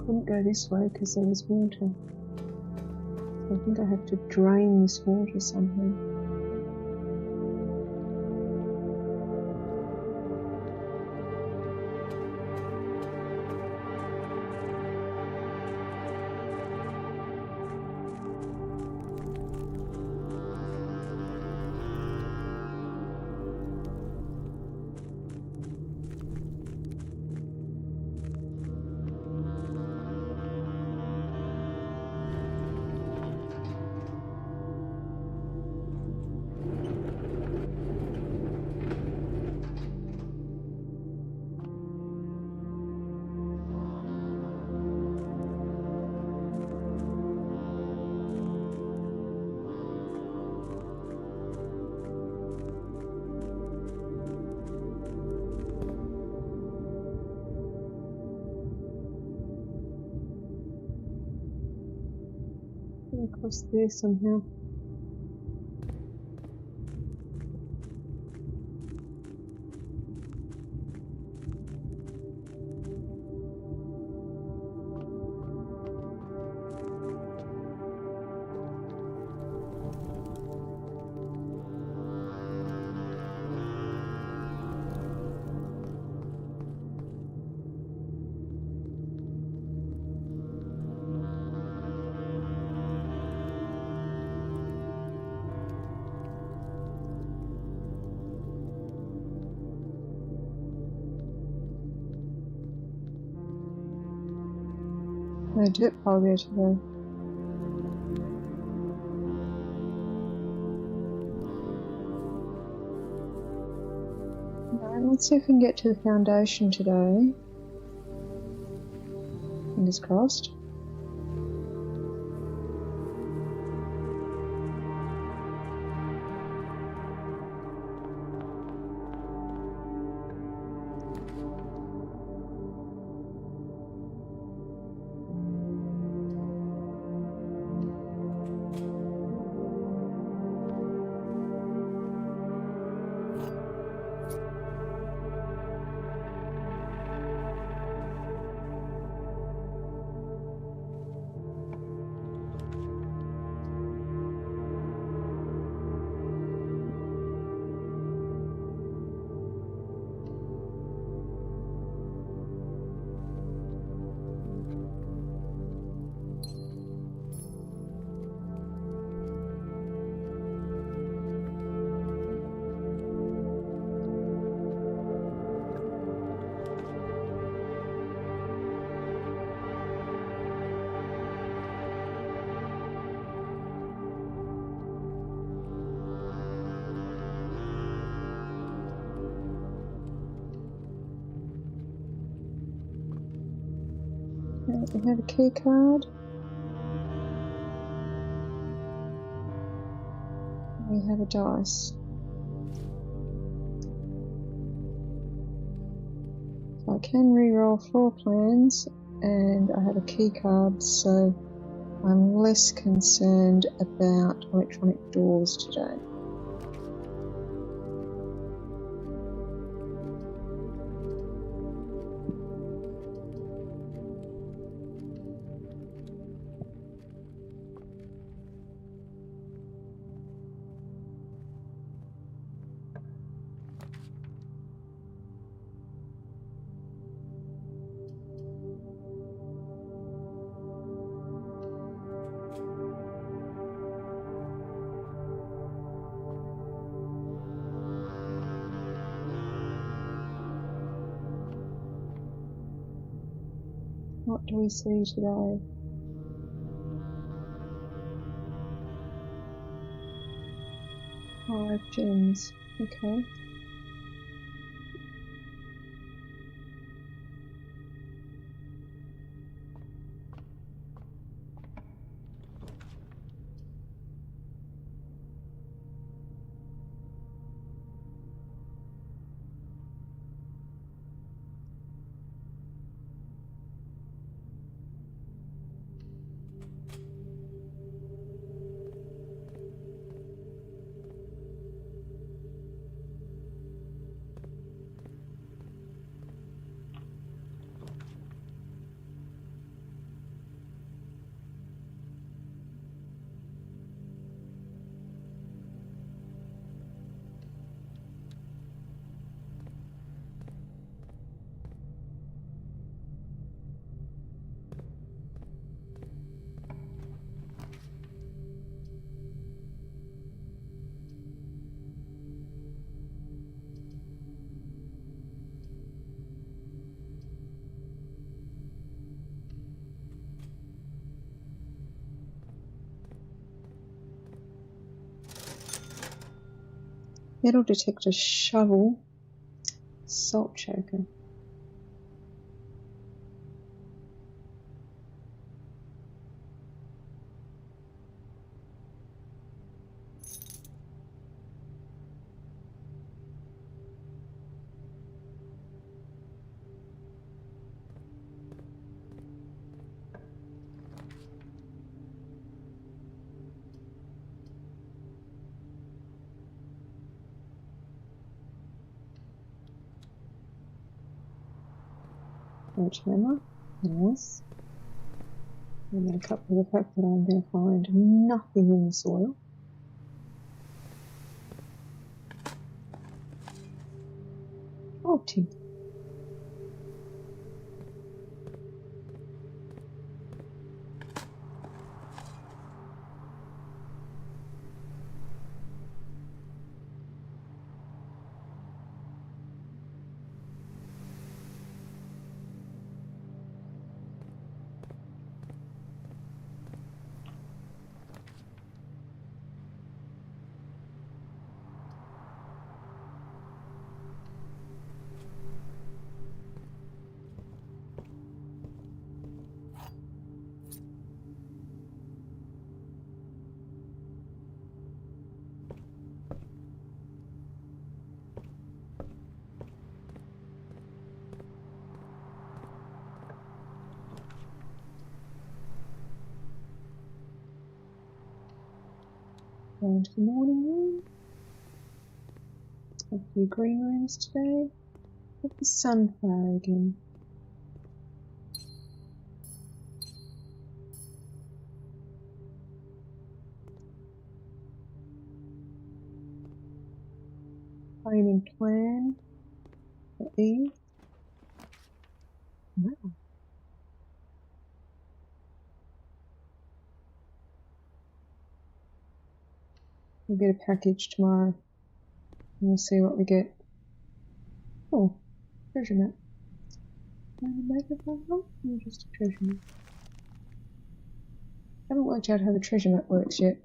Couldn't go this way because there was water. So I think I have to drain this water somehow. Across there somehow. No dirt pile there today. Right, let's see if we can get to the foundation today. Fingers crossed. We have a key card. We have a dice. So I can re-roll floor plans, and I have a key card, so I'm less concerned about electronic doors today. What do we see today? Five gems. Okay. Metal detector, shovel, salt shaker. Hammer, nice. And then a couple of the fact that I'm going to find nothing in the soil. Oh, tin. Going to the morning room. A few green rooms today. With the sunflower again. Plan and plan for E. Wow. We'll get a package tomorrow. And we'll see what we get. Oh, treasure map. Maybe make it from or just a treasure map. I haven't worked out how the treasure map works yet.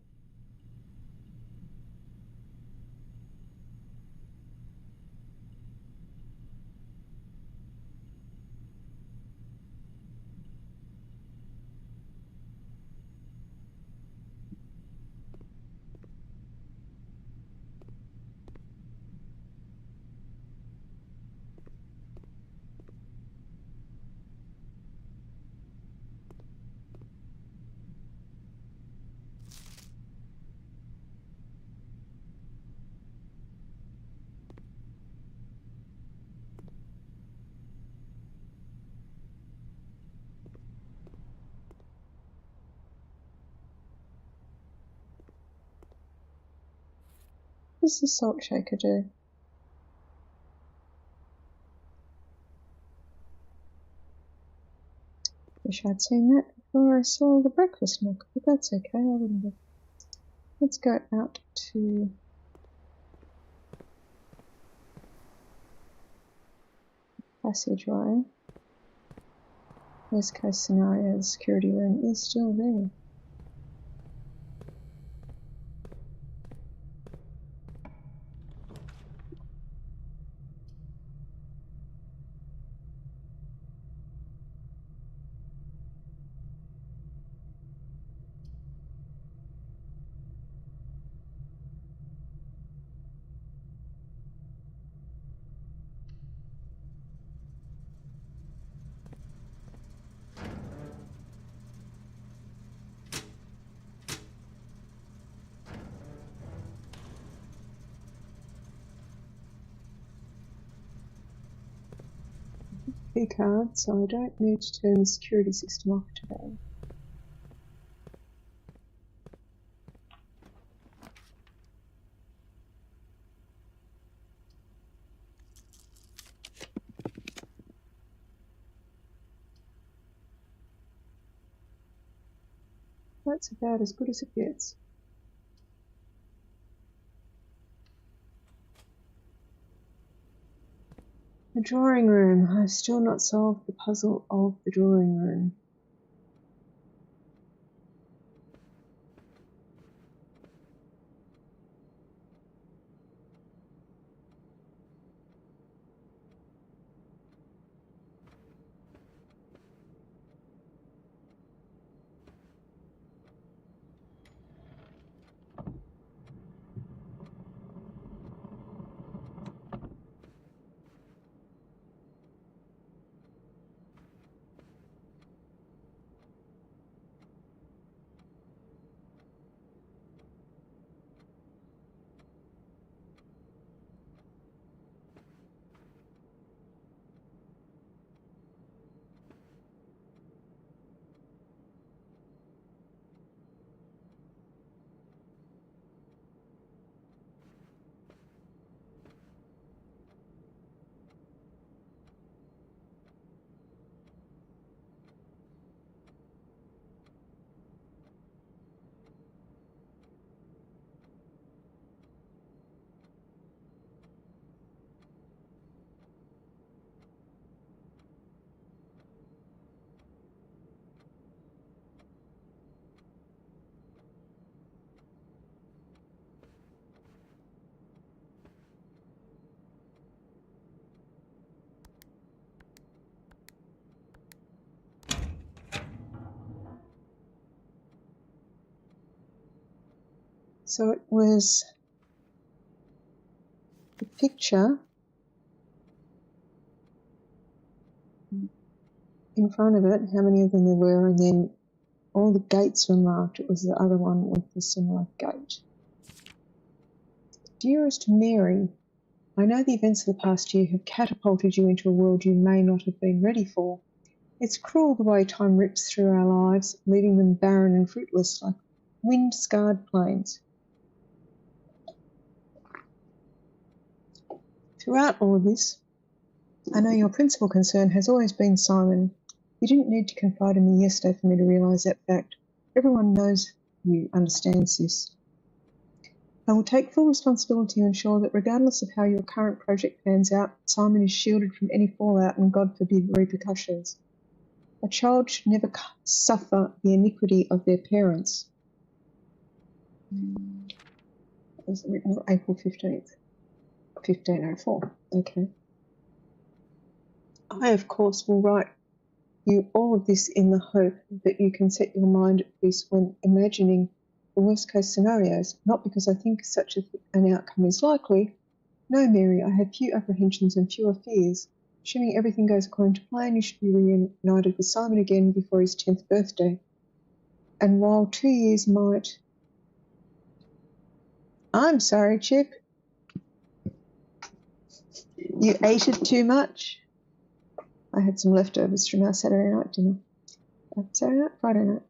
What does the salt shaker do? Wish I'd seen that before I saw the breakfast nook, but that's okay, I wouldn't have. Let's go out to passageway. Worst case scenario, the security room is still there. Key card, so I don't need to turn the security system off today. That's about as good as it gets. The drawing room. I've still not solved the puzzle of the drawing room. So it was the picture in front of it, how many of them there were, and then all the gates were marked. It was the other one with the similar gate. Dearest Mary, I know the events of the past year have catapulted you into a world you may not have been ready for. It's cruel the way time rips through our lives, leaving them barren and fruitless like wind-scarred plains. Throughout all of this, I know your principal concern has always been Simon. You didn't need to confide in me yesterday for me to realise that fact. Everyone knows you understands this. I will take full responsibility to ensure that regardless of how your current project pans out, Simon is shielded from any fallout and, God forbid, repercussions. A child should never suffer the iniquity of their parents. That was written on April 15th, 1504. Okay. I, of course, will write you all of this in the hope that you can set your mind at peace when imagining the worst-case scenarios, not because I think such an outcome is likely. No, Mary, I have few apprehensions and fewer fears. Assuming everything goes according to plan, you should be reunited with Simon again before his 10th birthday. And while 2 years might... I'm sorry, Chip. You ate it too much? I had some leftovers from our Saturday night dinner. Saturday night? Friday night.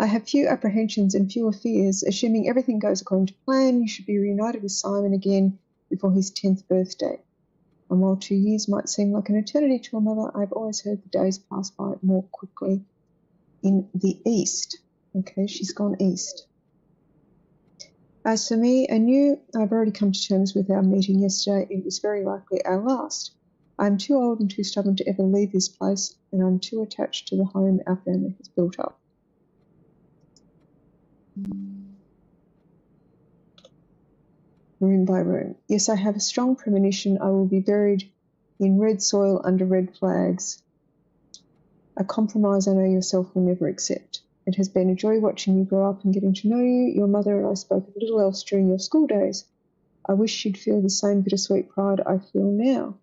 I have few apprehensions and fewer fears. Assuming everything goes according to plan, you should be reunited with Simon again before his 10th birthday. And while 2 years might seem like an eternity to a mother, I've always heard the days pass by more quickly in the east. Okay, she's gone east. As for me, I've already come to terms with our meeting yesterday. It was very likely our last. I'm too old and too stubborn to ever leave this place, and I'm too attached to the home our family has built up. Room by room. Yes, I have a strong premonition I will be buried in red soil under red flags. A compromise I know yourself will never accept. It has been a joy watching you grow up and getting to know you. Your mother and I spoke of little else during your school days. I wish you'd feel the same bittersweet pride I feel now,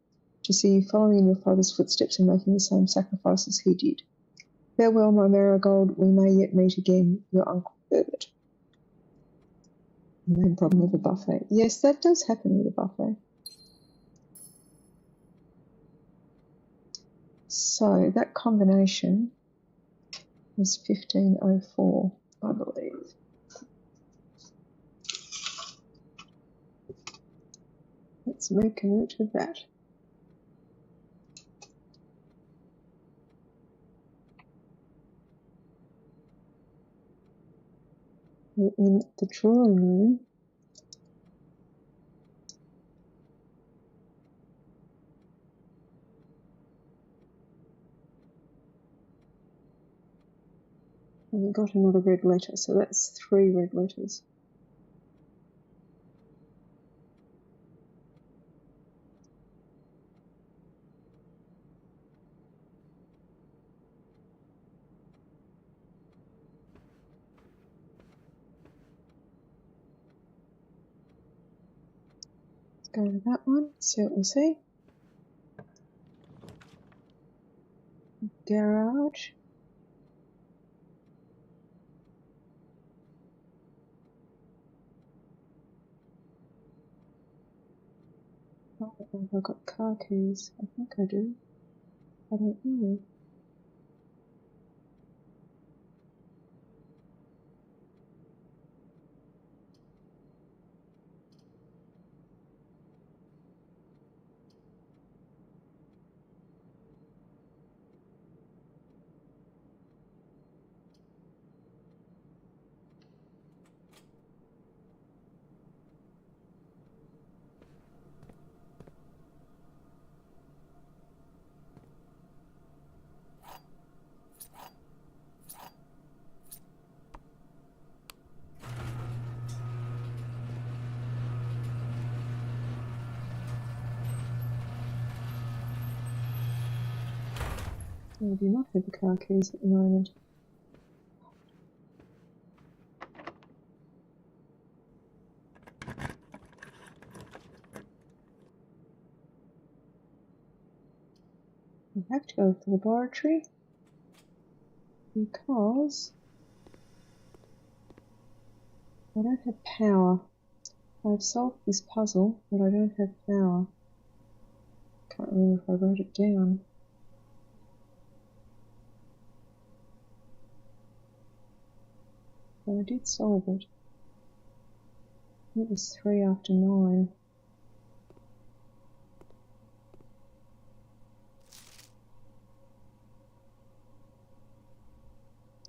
to see you following in your father's footsteps and making the same sacrifices he did. Farewell, my marigold. We may yet meet again. Your Uncle Herbert. No problem with a buffet. Yes, that does happen with a buffet. So that combination was 1504, I believe. Let's make a note of that. We're in the drawing room. And we got another red letter, so that's 3 red letters. Let's go to that one, see what we see. Garage. I don't know if I've got car keys. I think I do. I don't know. I do not have the car keys at the moment. I have to go to the laboratory because I don't have power. I've solved this puzzle, but I don't have power. Can't remember if I wrote it down. But I did solve it. It was 3 after 9.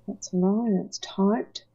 That's a lie, that's typed.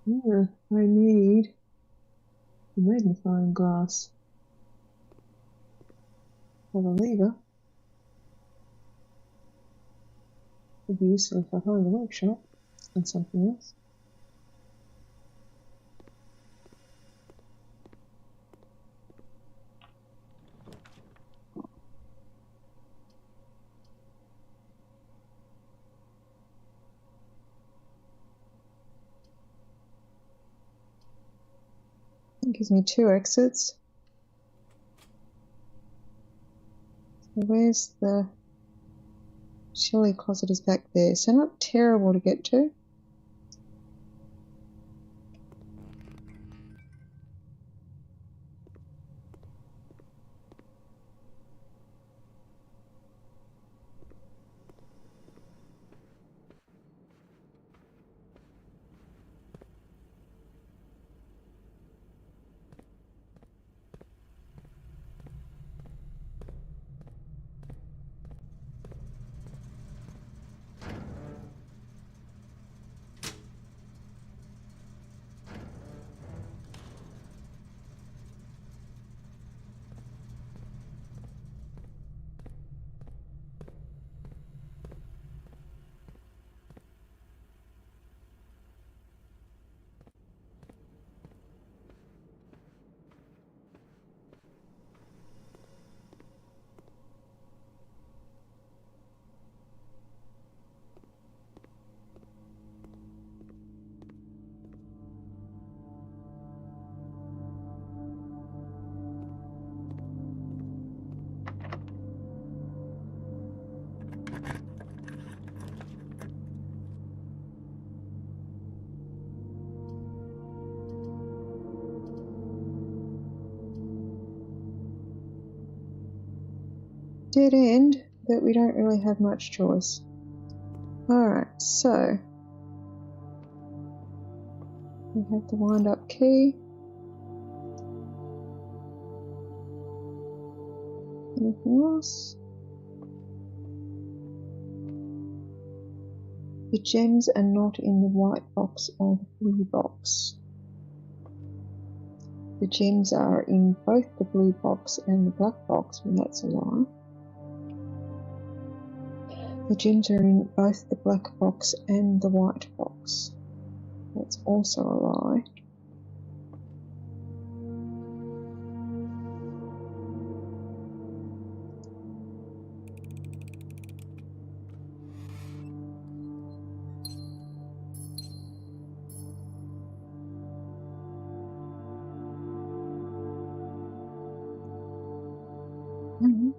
I need a magnifying glass. Have a lever. Would be useful if I find the workshop and something else. It gives me 2 exits. So where's the chili closet? Is back there, so not terrible to get to. Dead end, but we don't really have much choice. Alright, so we have the wind up key. Anything else? The gems are not in the white box or the blue box. The gems are in both the blue box and the black box, and that's a lie. The gems are in both the black box and the white box. That's also a lie.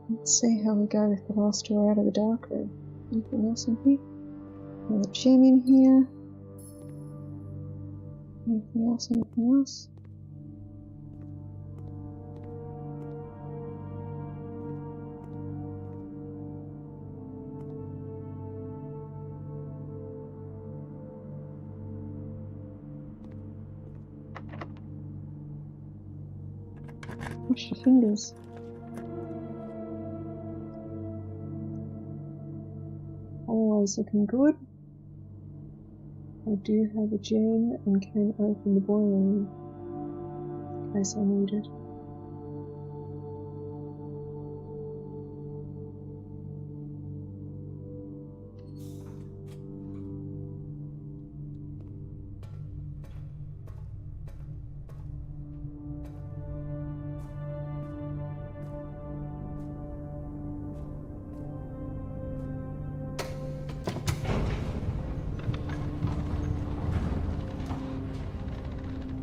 Let's see how we go with the last door out of the dark room. Anything else in here? Another gem in here. Anything else? Anything else? Wash your fingers. Always looking good. I do have a gem and can open the boiler room in case I need it.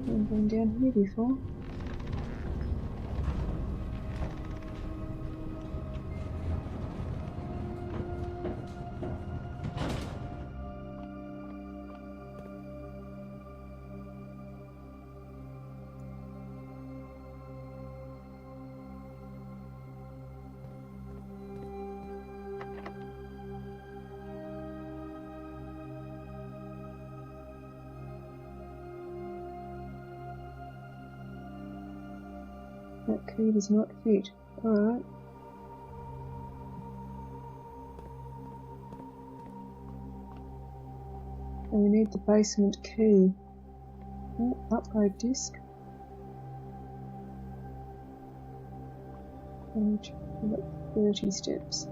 I've been down here before. That key does not fit. Alright. And we need the basement key. Upgrade disk. And we've got 30 steps.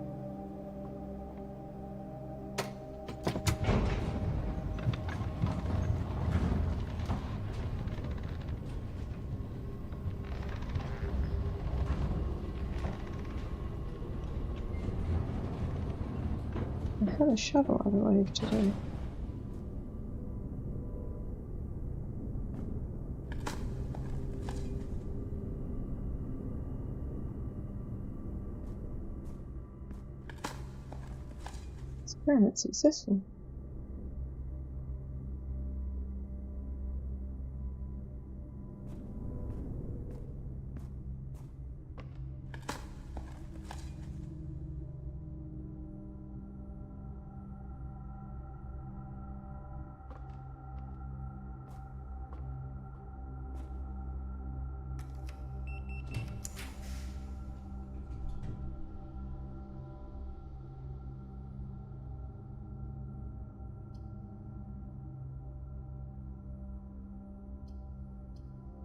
I have a shovel, I believe, today. Experiment successful.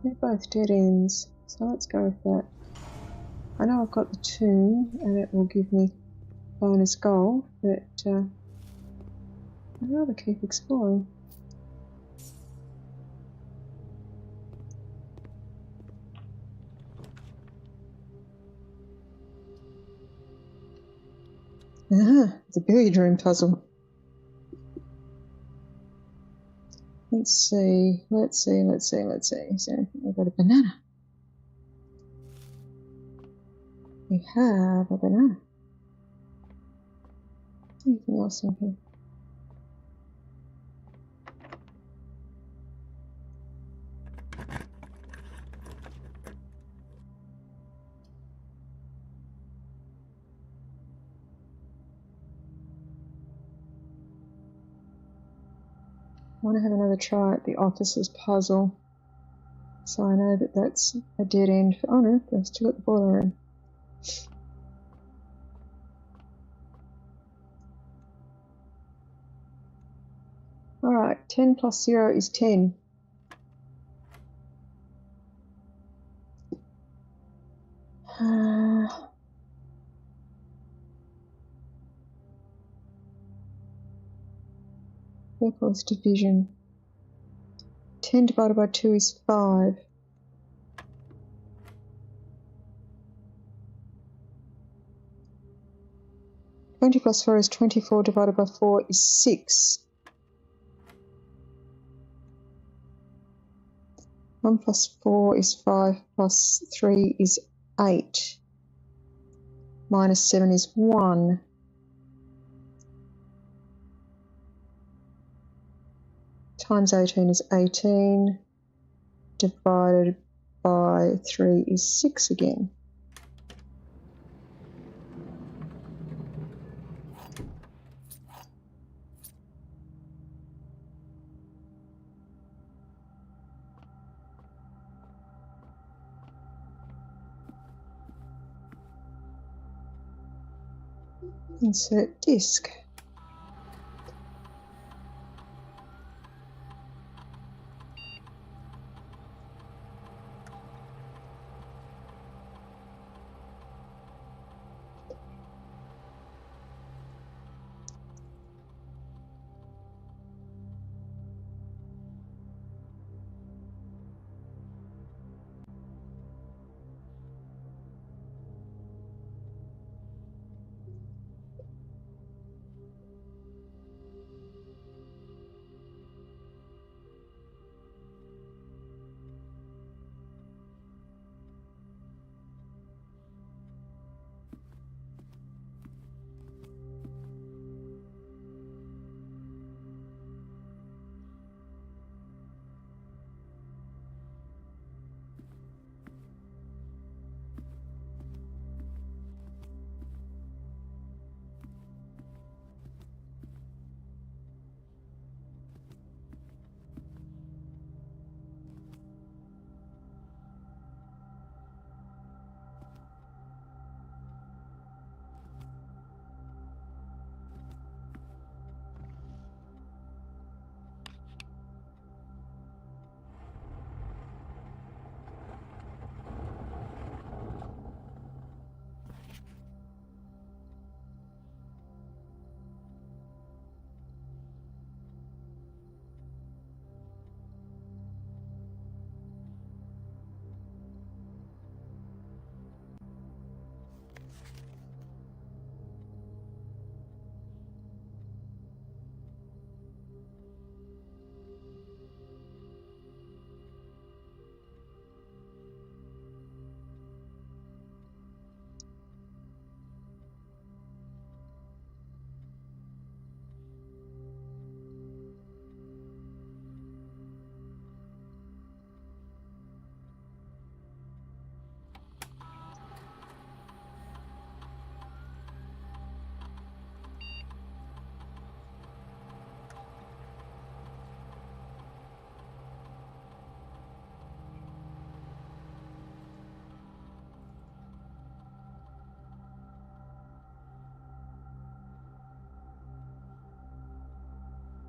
They're both dead ends, so let's go with that. I know I've got the tomb and it will give me bonus gold, but I'd rather keep exploring. It's a billiard room puzzle. Let's see. So we've got a banana. We have a banana. Anything else in here? I want to have another try at the officer's puzzle. So I know that that's a dead end. Oh no, I've still got the boiler room. Alright, 10 plus 0 is 10. Equals division. 10 divided by 2 is 5. 20 plus 4 is 24, divided by 4 is 6. 1 plus 4 is 5, plus 3 is 8. Minus 7 is 1. Times 18 is 18. Divided by 3 is 6 again. Insert disk.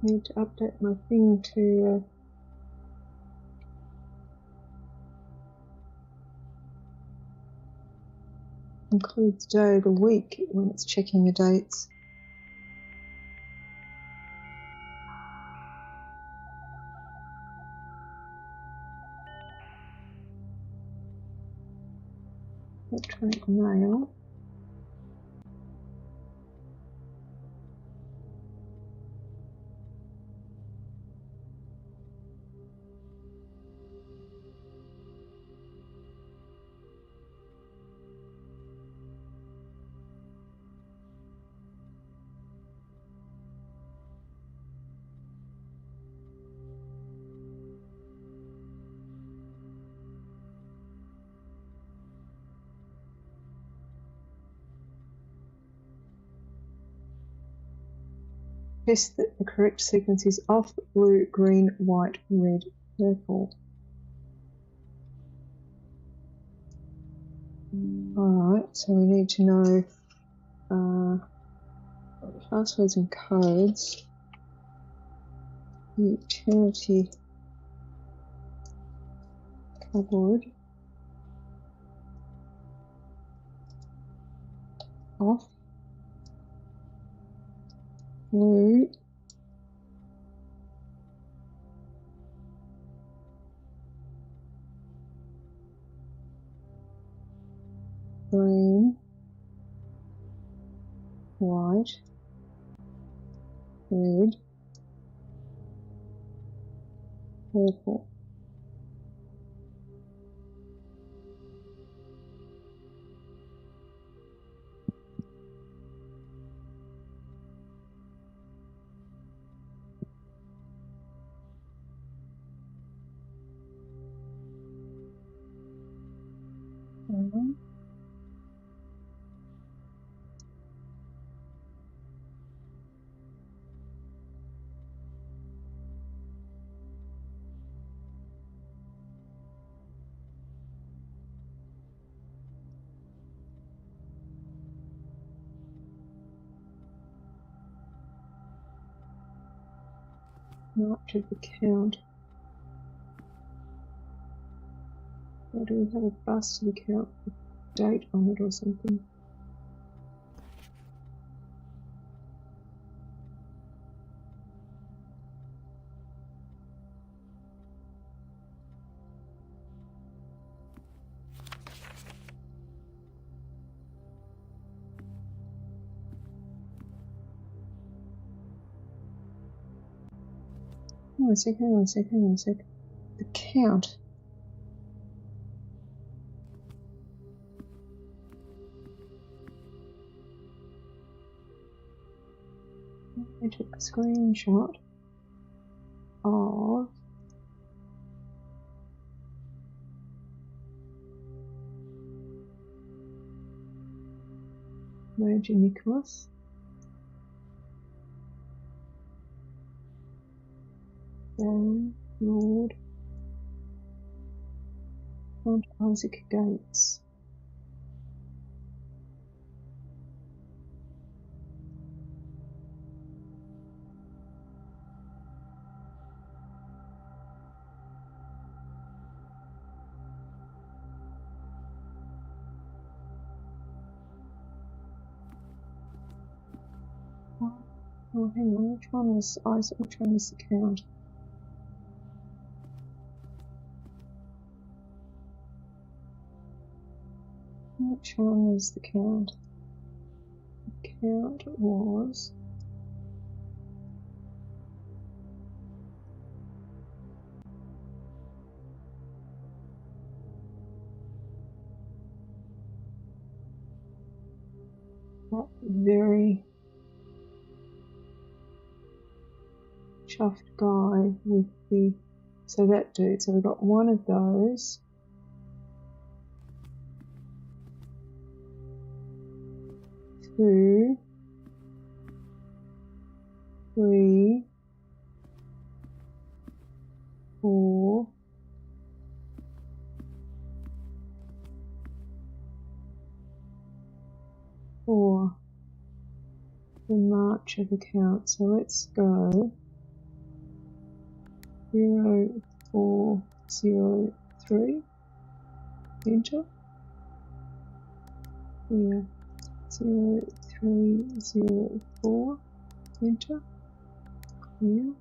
Need to update my thing to include the day of the week when it's checking the dates. Electronic mail. Test that the correct sequence is off, blue, green, white, red, purple. Alright, so we need to know passwords and codes. Utility cupboard. Off. Blue. Green. White. Red. Purple. March of the count. Or do we have a busted account with date on it or something? Hang on a sec. The count. I took a screenshot of Major Nicholas. Lord. Count Isaac Gates. Oh, hang on, which one was Isaac? Which one was the count? Which one was the count? The count was... that very chuffed guy with the... So that dude, so we've got one of those. Two, three, four, the March of account. So let's go 0403, enter. Yeah, 0304, enter. Clear.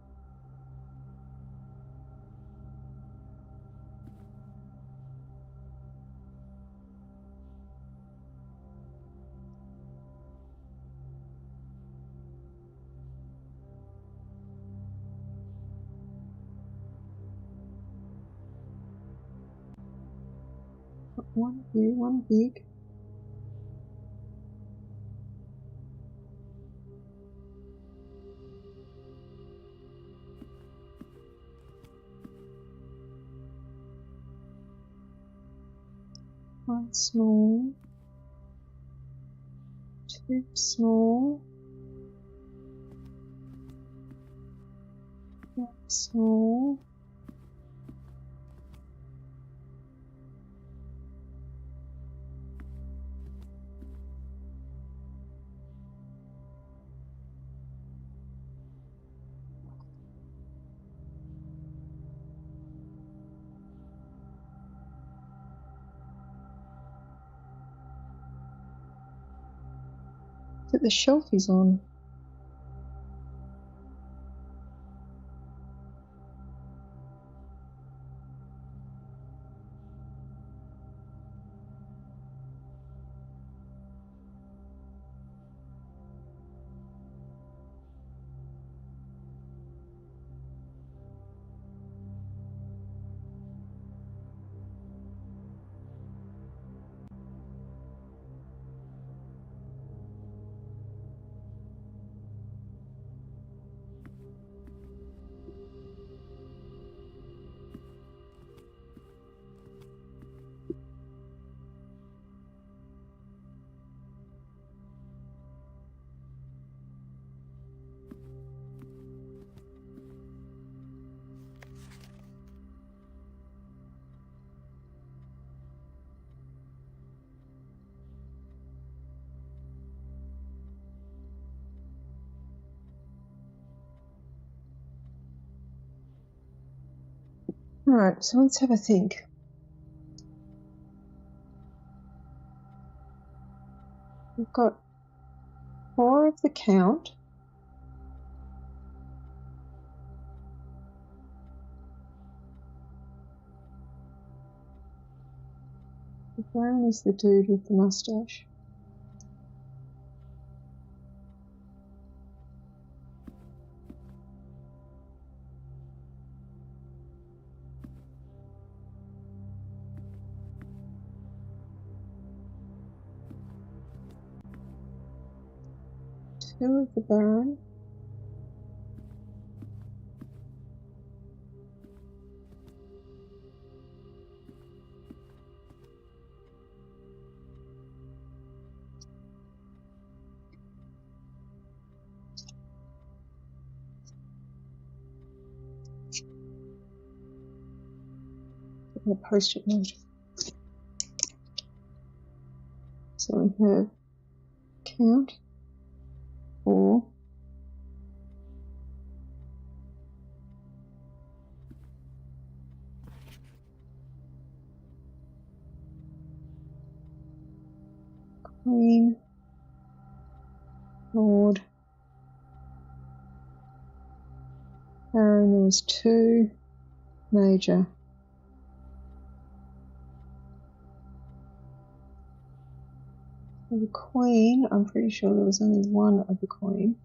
Got one here, one big. One small, two small, one small, that the shelf is on. All right, so let's have a think. We've got 4 of the count. The brown is the dude with the mustache. Two of the baron. A post-it note. So we have count 4, queen, lord, baron. There was 2, major. For the queen, I'm pretty sure there was only 1 of the queen.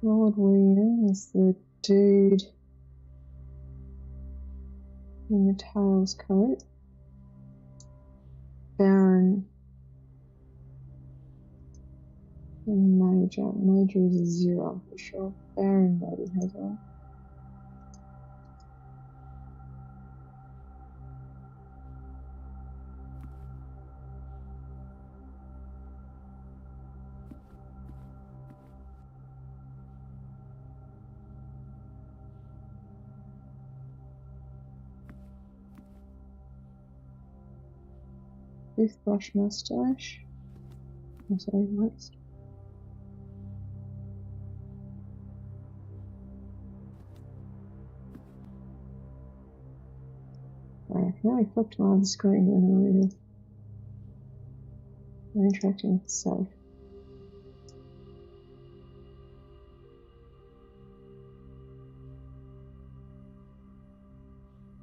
Lord William is the dude in the tails coat. Baron and Major. Major is a 0 for sure. Baron maybe has one. Toothbrush mustache. I'm sorry, what? I can only flip to my other screen when I'm interacting with self.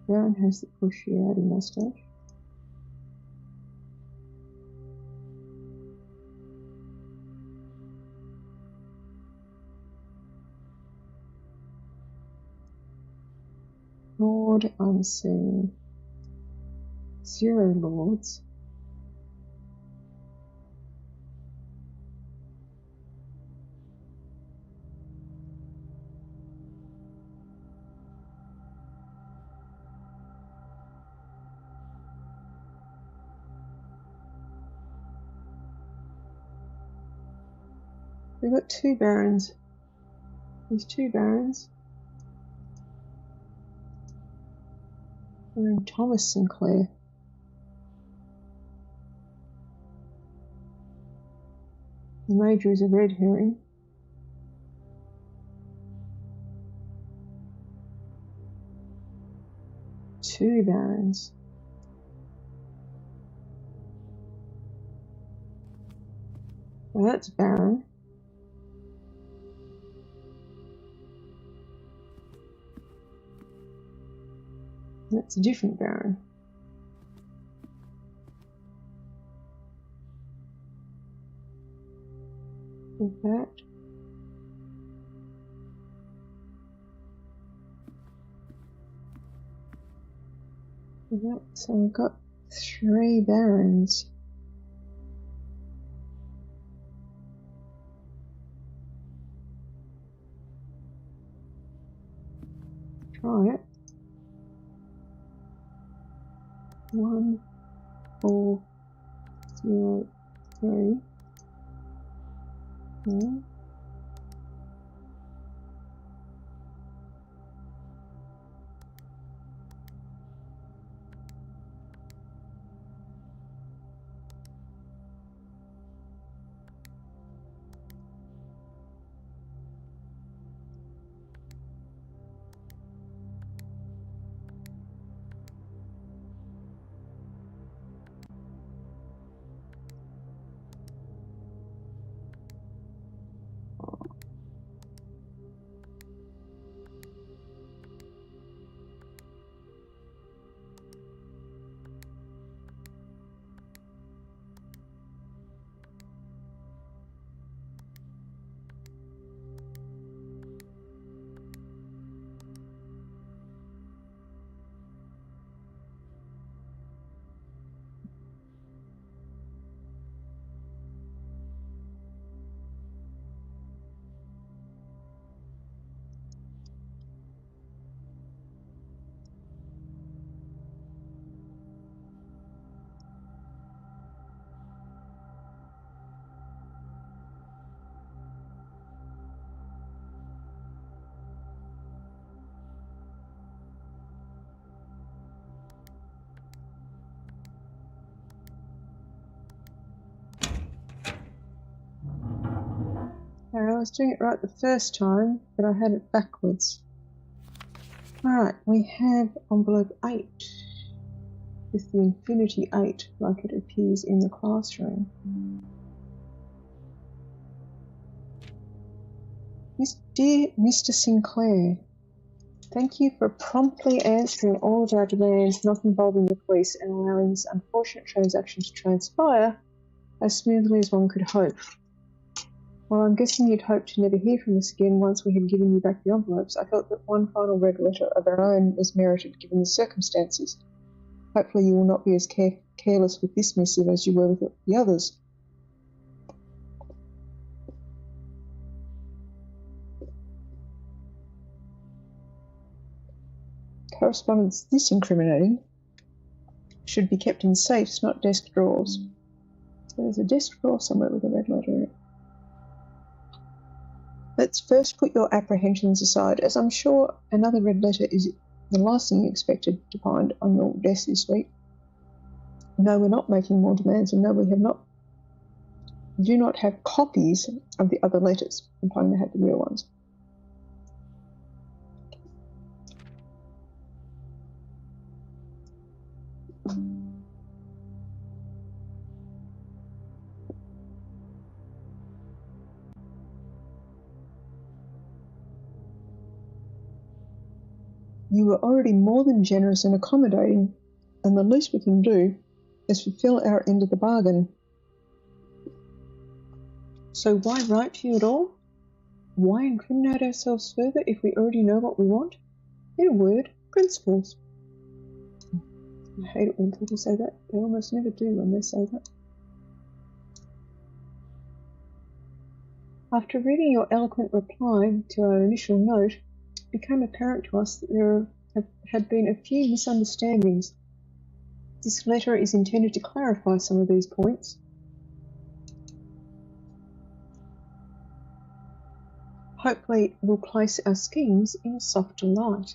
Baron has the pushy outy mustache. Lord unseen. 0 lords. We've got 2 barons. There's 2 barons. Baron Thomas Sinclair. The Major is a red herring. Two barons. Well, that's Baron. That's a different Baron. With that. Yep, so we've got 3 barons. Try it. 1, 4, 0, 3. Okay. I was doing it right the first time, but I had it backwards. Alright, we have envelope 8 with the infinity 8 like it appears in the classroom. Dear Mr. Sinclair, thank you for promptly answering all of our demands not involving the police and allowing this unfortunate transaction to transpire as smoothly as one could hope. While I'm guessing you'd hoped to never hear from us again once we had given you back the envelopes, I felt that one final red letter of our own was merited given the circumstances. Hopefully you will not be as careless with this missive as you were with the others. Correspondence this incriminating should be kept in safes, not desk drawers. So there's a desk drawer somewhere with a red letter in it. Let's first put your apprehensions aside, as I'm sure another red letter is the last thing you expected to find on your desk this week. No, we're not making more demands, and no, we do not have copies of the other letters, implying they have the real ones. You were already more than generous and accommodating, and the least we can do is fulfill our end of the bargain. So why write to you at all? Why incriminate ourselves further if we already know what we want? In a word, principles. I hate it when people say that. They almost never do when they say that. After reading your eloquent reply to our initial note, it became apparent to us that there had been a few misunderstandings. This letter is intended to clarify some of these points. Hopefully, it will place our schemes in a softer light.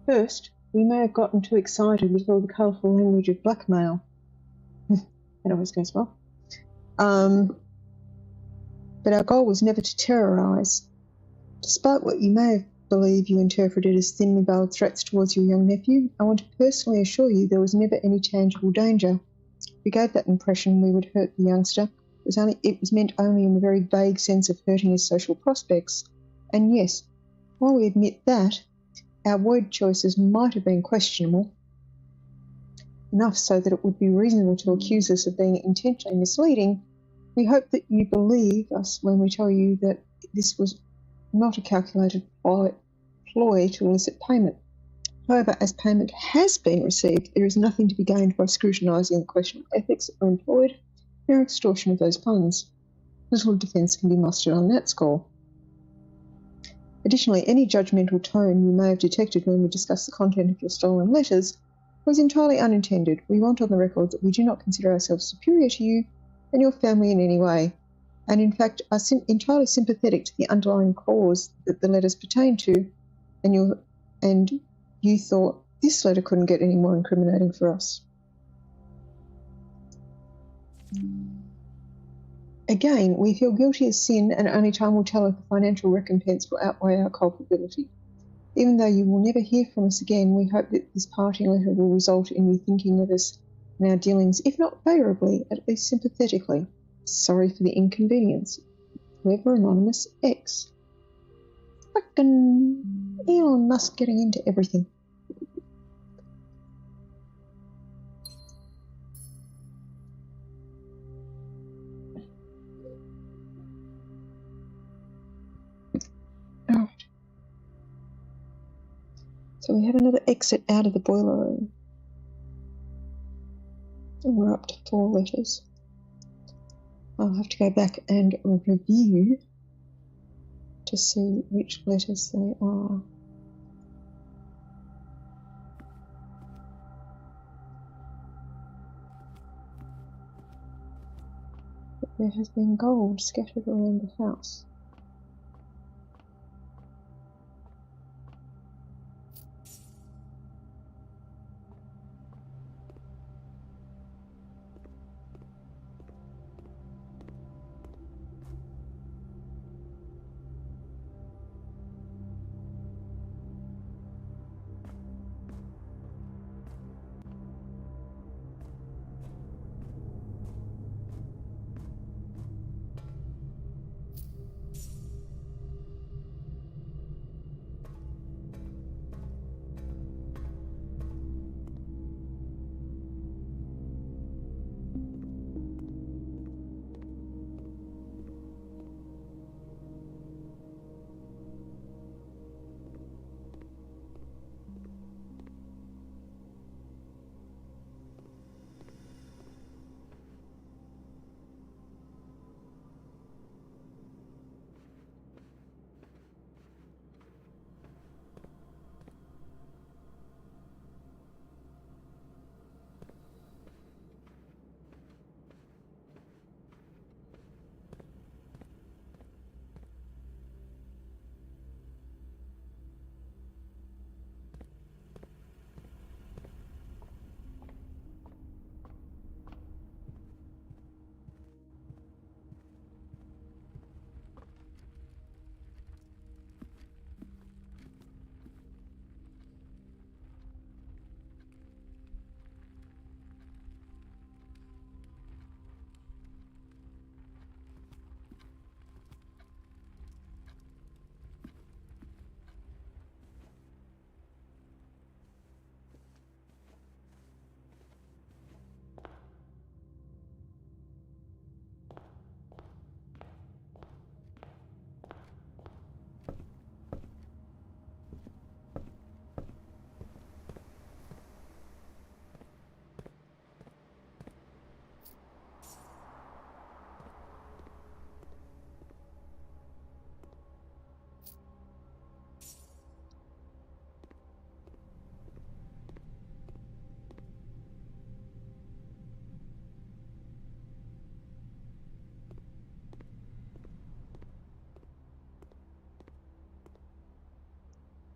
First, we may have gotten too excited with all the colourful language of blackmail. That always goes well. But our goal was never to terrorise. Despite what you may believe you interpreted as thinly veiled threats towards your young nephew, I want to personally assure you there was never any tangible danger. If we gave that impression we would hurt the youngster, it was meant only in the very vague sense of hurting his social prospects. And yes, while we admit that, our word choices might have been questionable, enough so that it would be reasonable to accuse us of being intentionally misleading, we hope that you believe us when we tell you that this was not a calculated ploy to elicit payment. However, as payment has been received, there is nothing to be gained by scrutinising the questionable ethics that were employed in our extortion of those funds. Little defence can be mustered on that score. Additionally, any judgmental tone you may have detected when we discussed the content of your stolen letters was entirely unintended. We want on the record that we do not consider ourselves superior to you and your family in any way, and in fact are entirely sympathetic to the underlying cause that the letters pertain to, and you thought this letter couldn't get any more incriminating for us. Again, we feel guilty as sin, and only time will tell if the financial recompense will outweigh our culpability. Even though you will never hear from us again, we hope that this parting letter will result in you thinking of us and our dealings, if not favourably, at least sympathetically. Sorry for the inconvenience. Whoever Anonymous X. Fucking Elon Musk getting into everything. Alright. So we have another exit out of the boiler room. And we're up to 4 letters. I'll have to go back and review to see which letters they are. But there has been gold scattered around the house.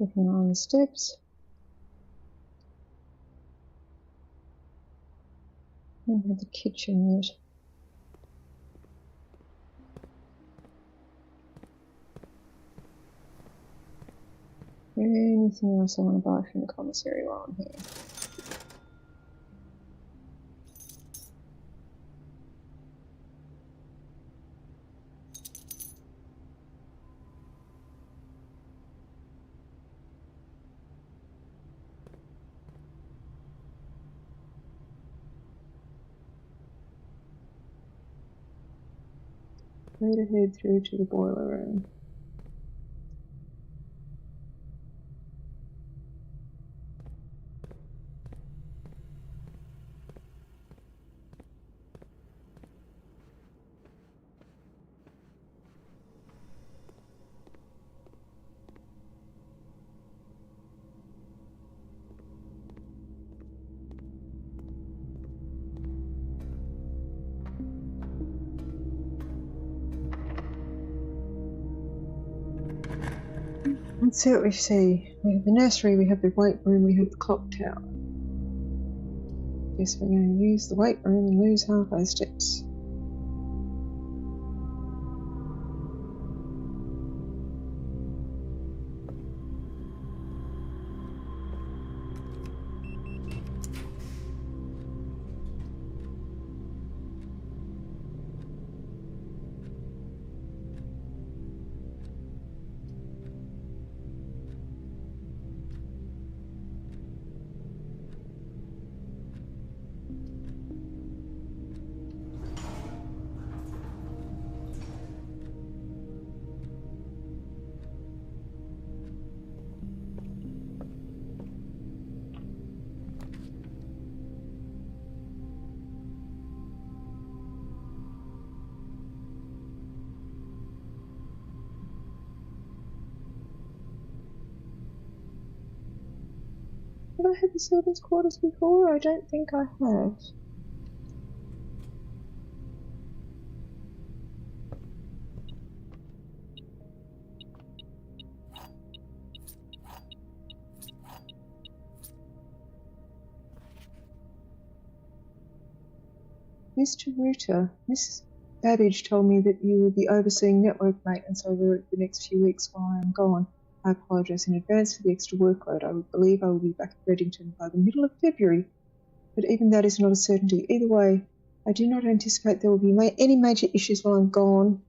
Keeping an eye on the steps. I don't have the kitchen yet. Anything else I want to buy from the commissary while I'm here? Way to head through to the boiler room. Let's see what we see. We have the nursery, we have the weight room, we have the clock tower. Guess we're going to use the weight room and lose half our steps. Have I had the servants' quarters before? I don't think I have. Mr. Rooter, Miss Babbage told me that you will be overseeing network maintenance over the next few weeks while I am gone. I apologise in advance for the extra workload. I believe I will be back at Reddington by the middle of February, but even that is not a certainty. Either way, I do not anticipate there will be any major issues while I'm gone,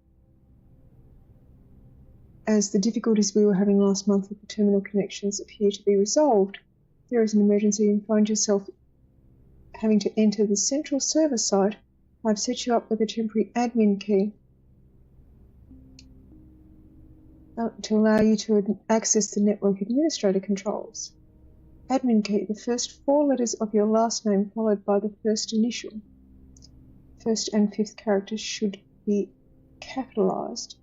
as the difficulties we were having last month with the terminal connections appear to be resolved. If there is an emergency and find yourself having to enter the central server site, I've set you up with a temporary admin key to allow you to access the network administrator controls. Admin key, the first 4 letters of your last name followed by the first initial. First and 5th characters should be capitalized.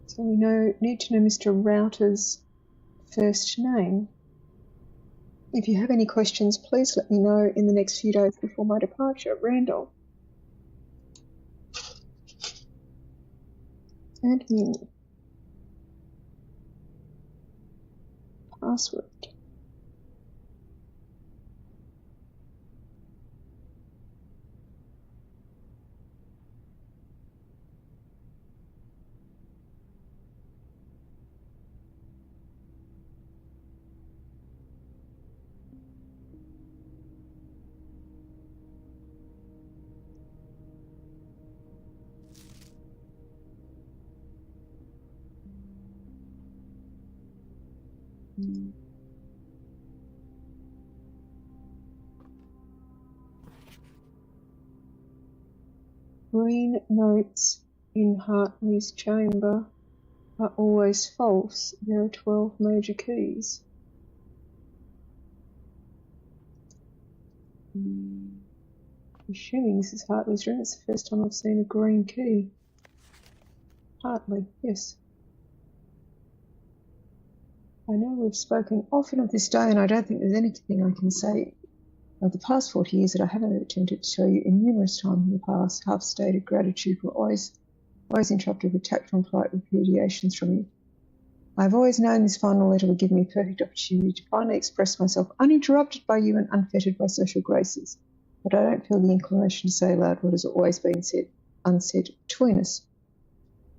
So we need to know Mr. Router's first name. If you have any questions, please let me know in the next few days before my departure. Randolph. Admin. Password. Green notes in Hartley's chamber are always false. There are 12 major keys. Assuming this is Hartley's room, it's the first time I've seen a green key. Hartley, yes. I know we've spoken often of this day, and I don't think there's anything I can say Of the past 40 years that I haven't attempted to tell you in numerous times in the past, half-stated gratitude were always interrupted with tactful and polite repudiations from you. I've always known this final letter would give me a perfect opportunity to finally express myself uninterrupted by you and unfettered by social graces, but I don't feel the inclination to say aloud what has always been unsaid between us.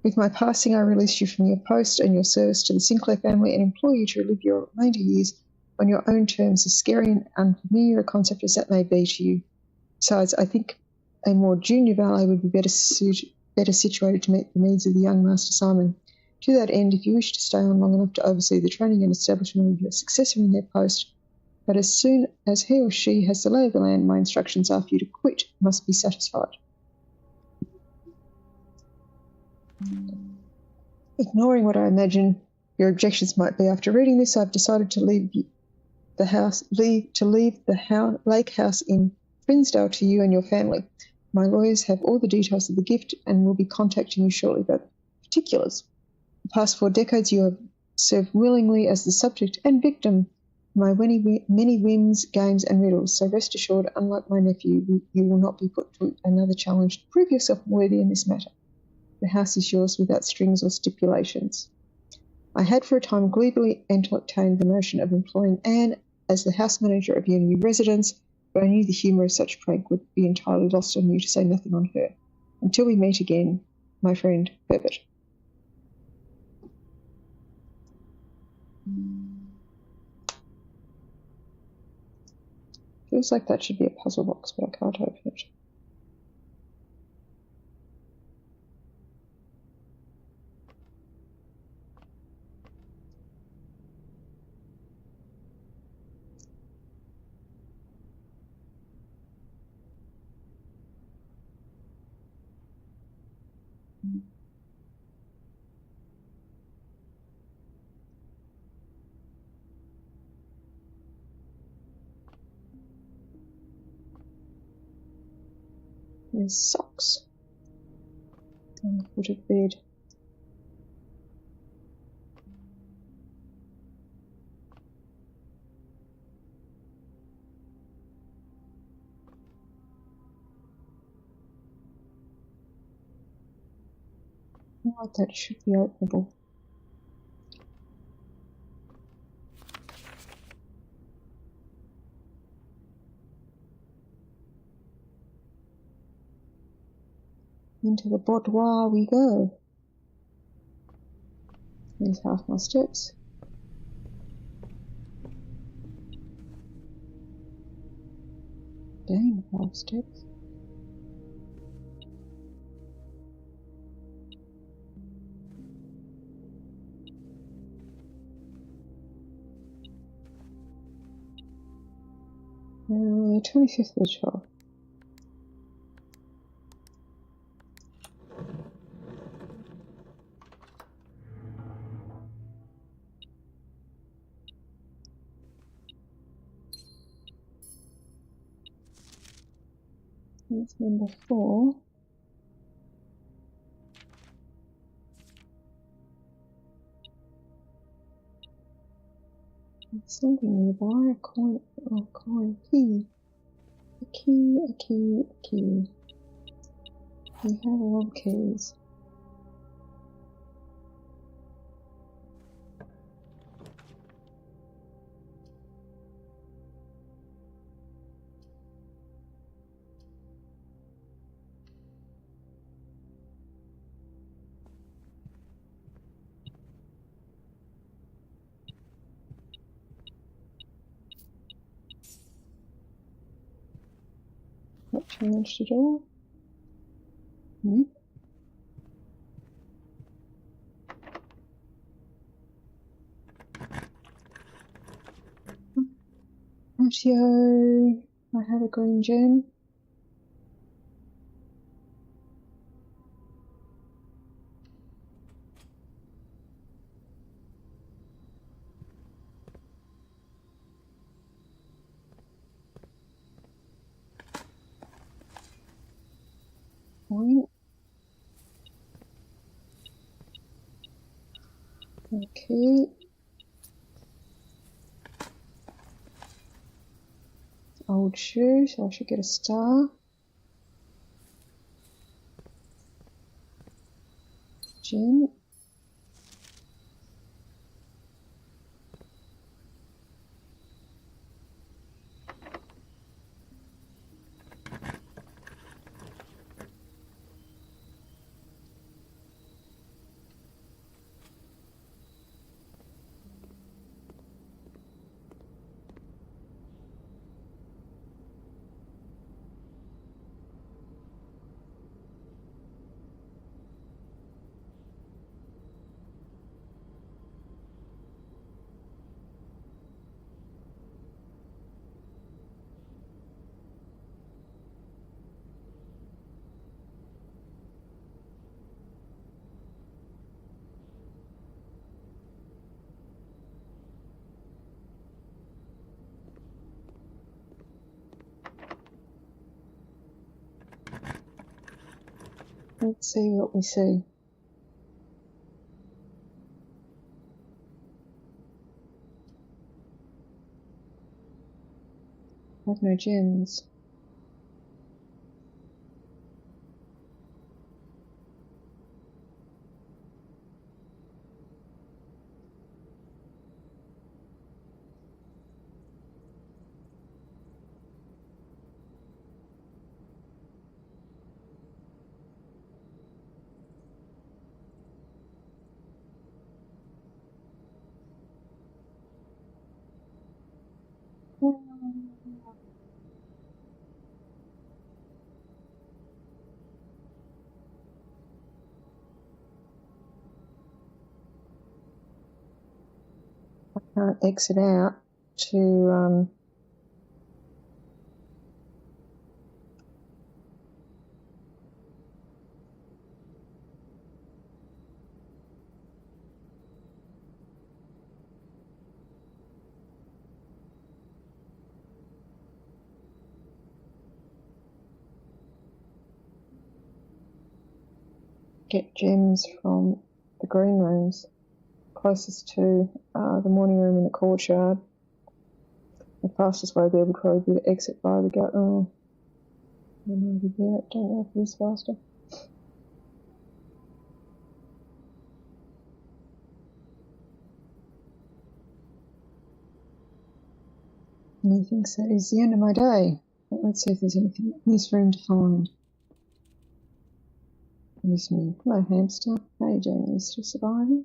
With my passing, I release you from your post and your service to the Sinclair family and implore you to live your remainder years on your own terms, as scary and unfamiliar a concept as that may be to you. Besides, I think a more junior valet would be better situated to meet the needs of the young Master Simon. To that end, if you wish to stay on long enough to oversee the training and establishment of your successor in their post, but as soon as he or she has the lay of the land, my instructions are for you to quit must be satisfied. Ignoring what I imagine your objections might be, after reading this, I've decided to leave the lake house in Finsdale to you and your family. My lawyers have all the details of the gift and will be contacting you shortly about the particulars. The past 4 decades you have served willingly as the subject and victim of my many whims, games and riddles, so rest assured, unlike my nephew, you will not be put to another challenge to prove yourself worthy in this matter. The house is yours without strings or stipulations. I had for a time glibly entertained the notion of employing Anne as the house manager of your new residence, but I knew the humour of such a prank would be entirely lost on you, to say nothing on her. Until we meet again, my friend Herbert. Feels like that should be a puzzle box, but I can't open it. There's socks on the foot of bed. Oh, that should be openable. Into the boudoir we go. There's half my steps. Again, half steps. 25th of the 12th. That's number 4. There's something nearby, a coin, key. A key. We have a lot of keys. Not challenged at all. Nope. Ratio. I have a green gem. Point. Okay. Old old shoe, so I should get a star. Gem. Let's see what we see. I have no gems. I can't exit out to get gems from the green rooms closest to the morning room in the courtyard. The fastest way there would probably be to exit via the gate. Oh, maybe yeah, don't know if it is faster. Methinks that is the end of my day. But let's see if there's anything in this room to find. There's me. Hello, hamster. How are you doing? Are you still surviving?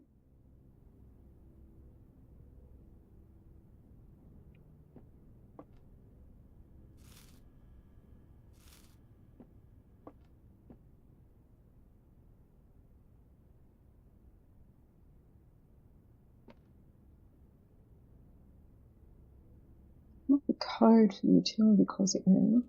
Not the code for the utility closet now.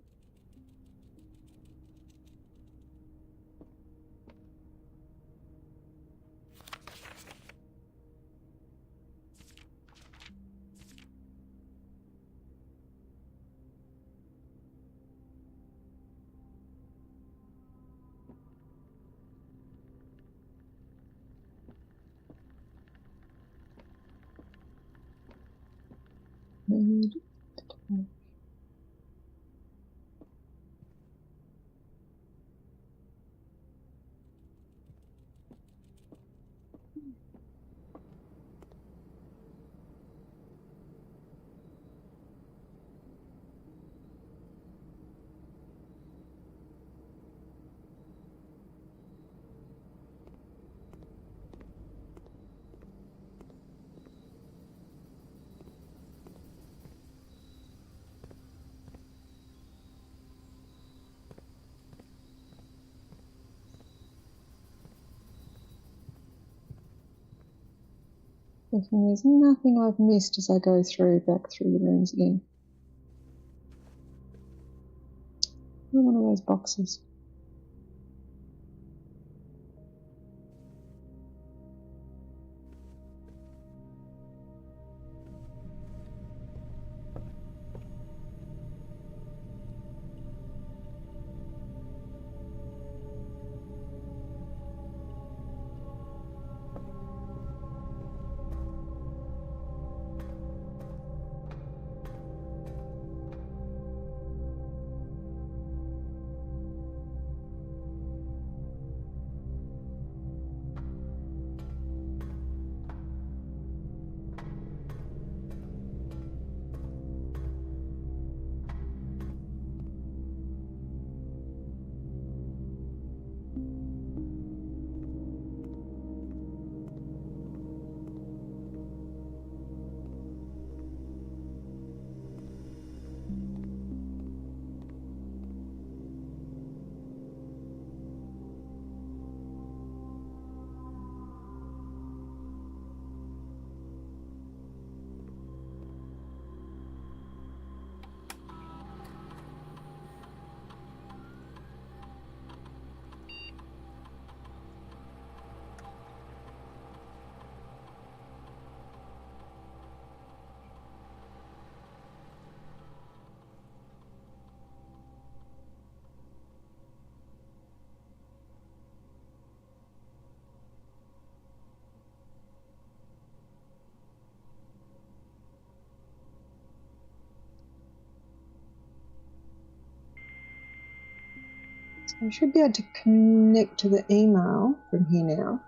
Need There's nothing I've missed as I go back through the rooms again. One of those boxes. So I should be able to connect to the email from here now.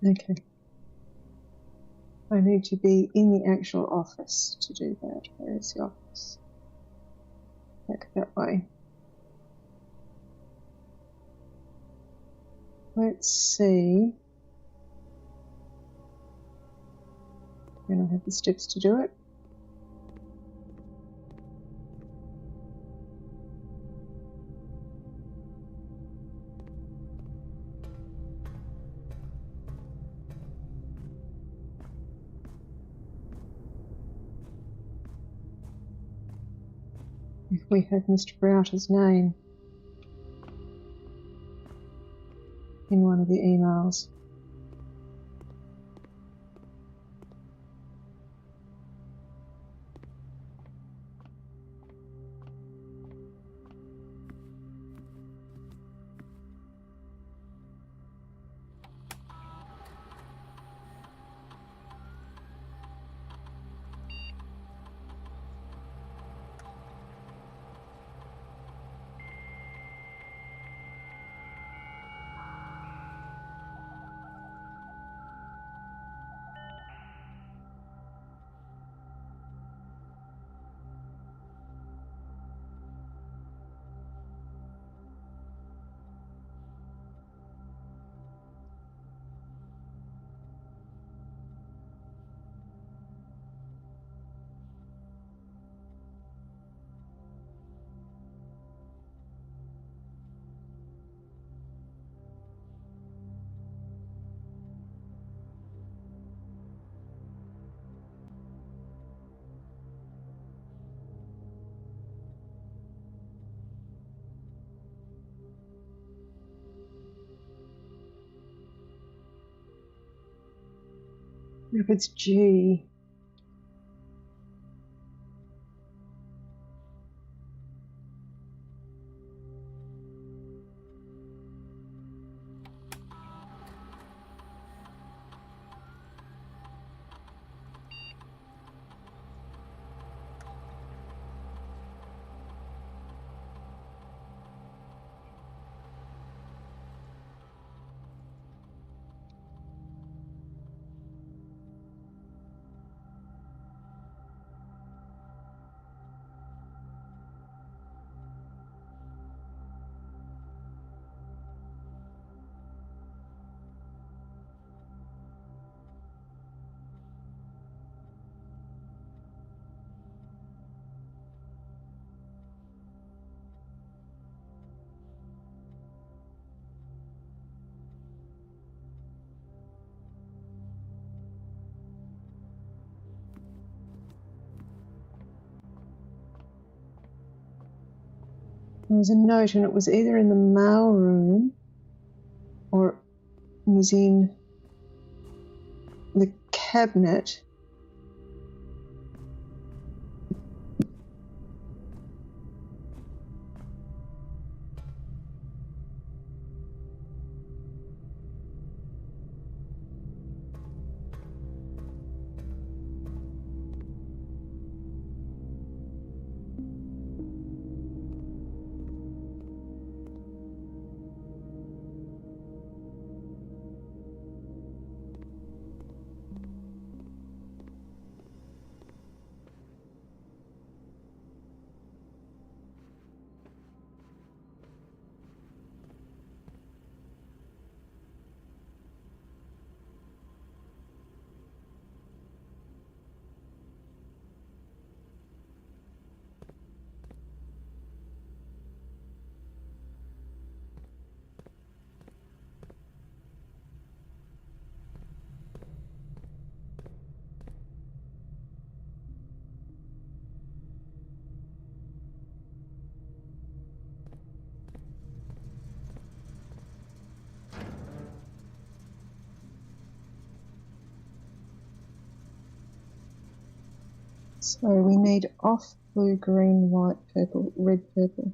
Okay. I need to be in the actual office to do that. Where is the office? Back that way. Let's see. And I have the steps to do it. If we had Mr. Browter's name in one of the emails. If it's G, there was a note and it was either in the mail room or it was in the cabinet. So we need off, blue, green, white, purple, red, purple.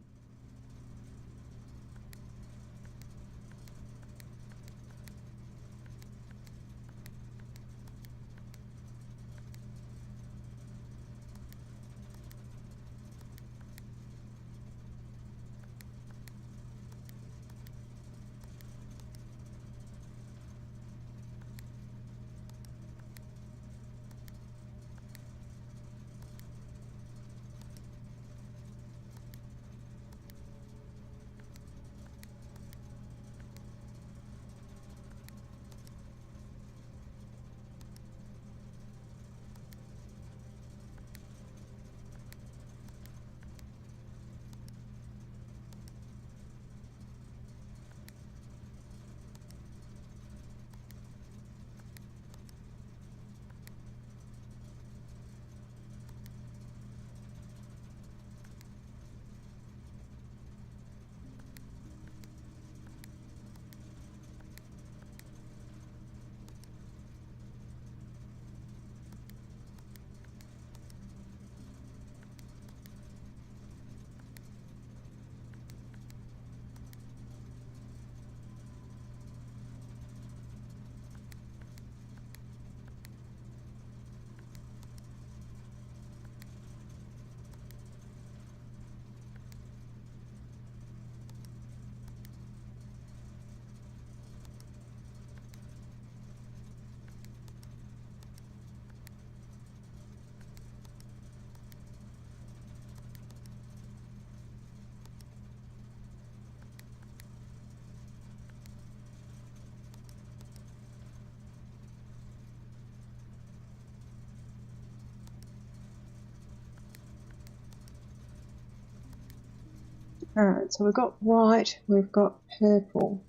Alright, so we've got white, we've got purple.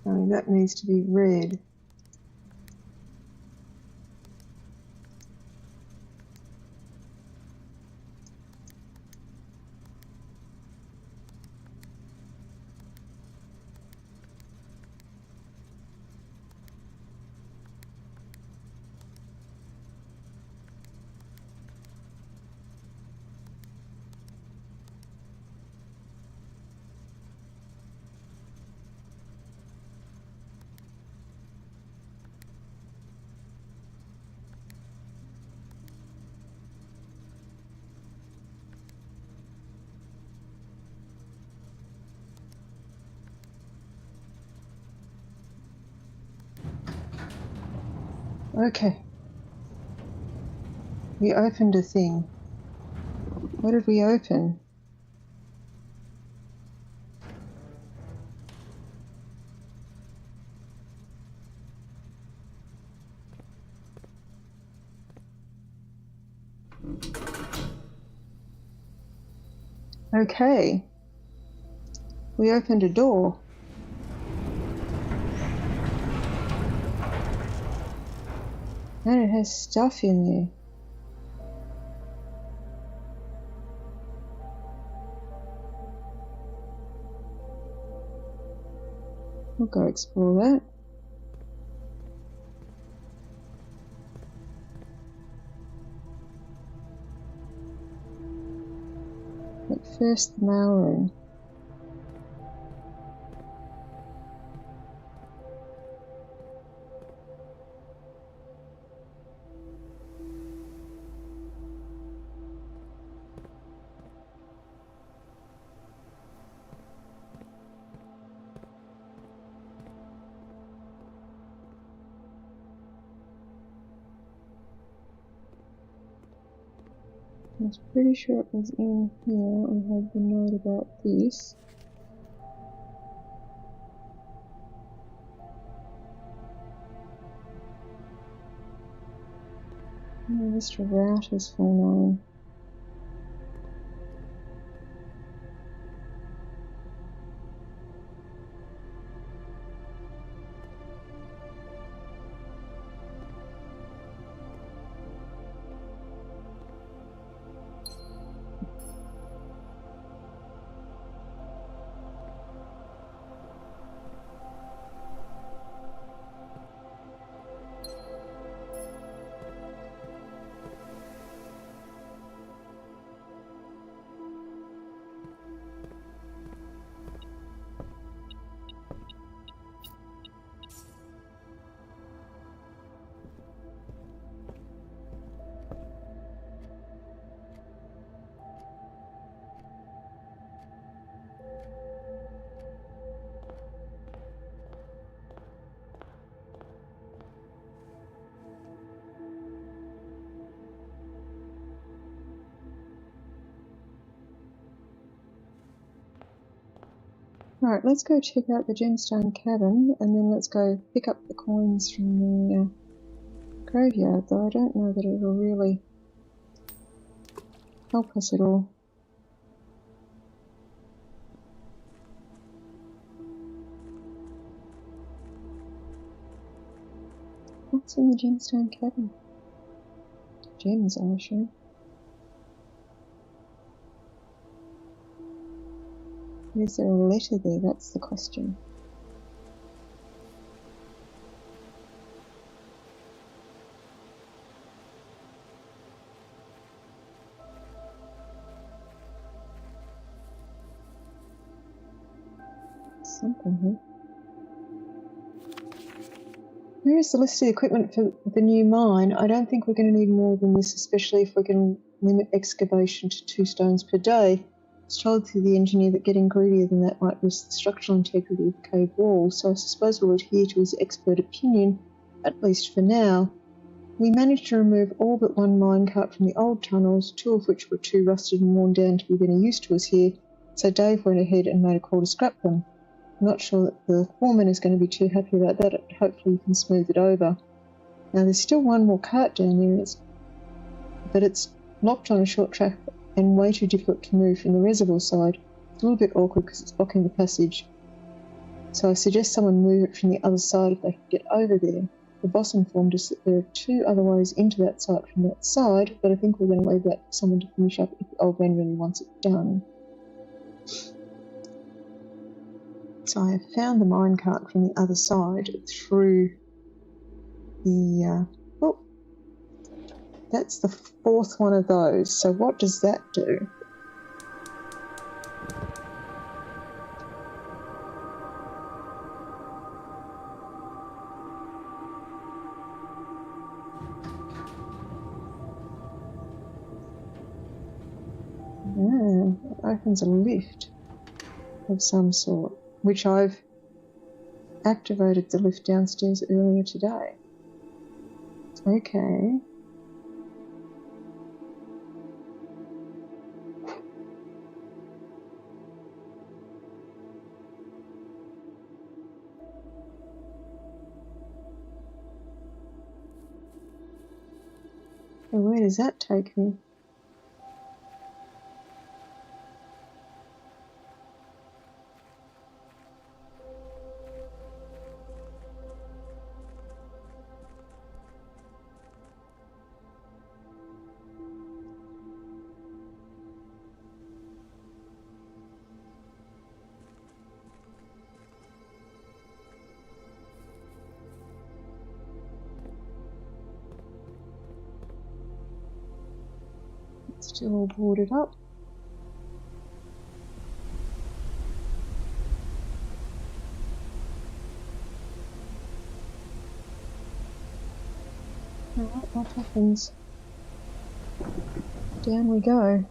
That needs to be red. Okay. We opened a thing. What did we open? Okay. We opened a door. And it has stuff in there. We'll go explore that. But first, the mail room. I was pretty sure it was in here. I had the note about this. Mr. Router's full name. Alright, let's go check out the gemstone cabin, and then let's go pick up the coins from the graveyard, though I don't know that it'll really help us at all. What's in the gemstone cabin? Gems, I assume. Is there a letter there? That's the question. Something here. Here is the list of the equipment for the new mine. I don't think we're going to need more than this, especially if we're going to limit excavation to 2 stones per day. I was told through the engineer that getting greedier than that might risk the structural integrity of the cave wall, so I suppose we'll adhere to his expert opinion, at least for now. We managed to remove all but 1 minecart from the old tunnels, 2 of which were too rusted and worn down to be of any use to us here, so Dave went ahead and made a call to scrap them. I'm not sure that the foreman is going to be too happy about that. Hopefully you can smooth it over. Now there's still 1 more cart down there, but it's locked on a short track and way too difficult to move from the reservoir side. It's a little bit awkward because it's blocking the passage. So I suggest someone move it from the other side if they can get over there. The boss informed us that there are 2 other ways into that site from that side, but I think we're going to leave that for someone to finish up if the old man really wants it done. So I have found the minecart from the other side through the, that's the 4th one of those. So what does that do? It opens a lift of some sort, which I've activated the lift downstairs earlier today. Okay. So where does that take me? Still all boarded up. Alright, what happens? Down we go.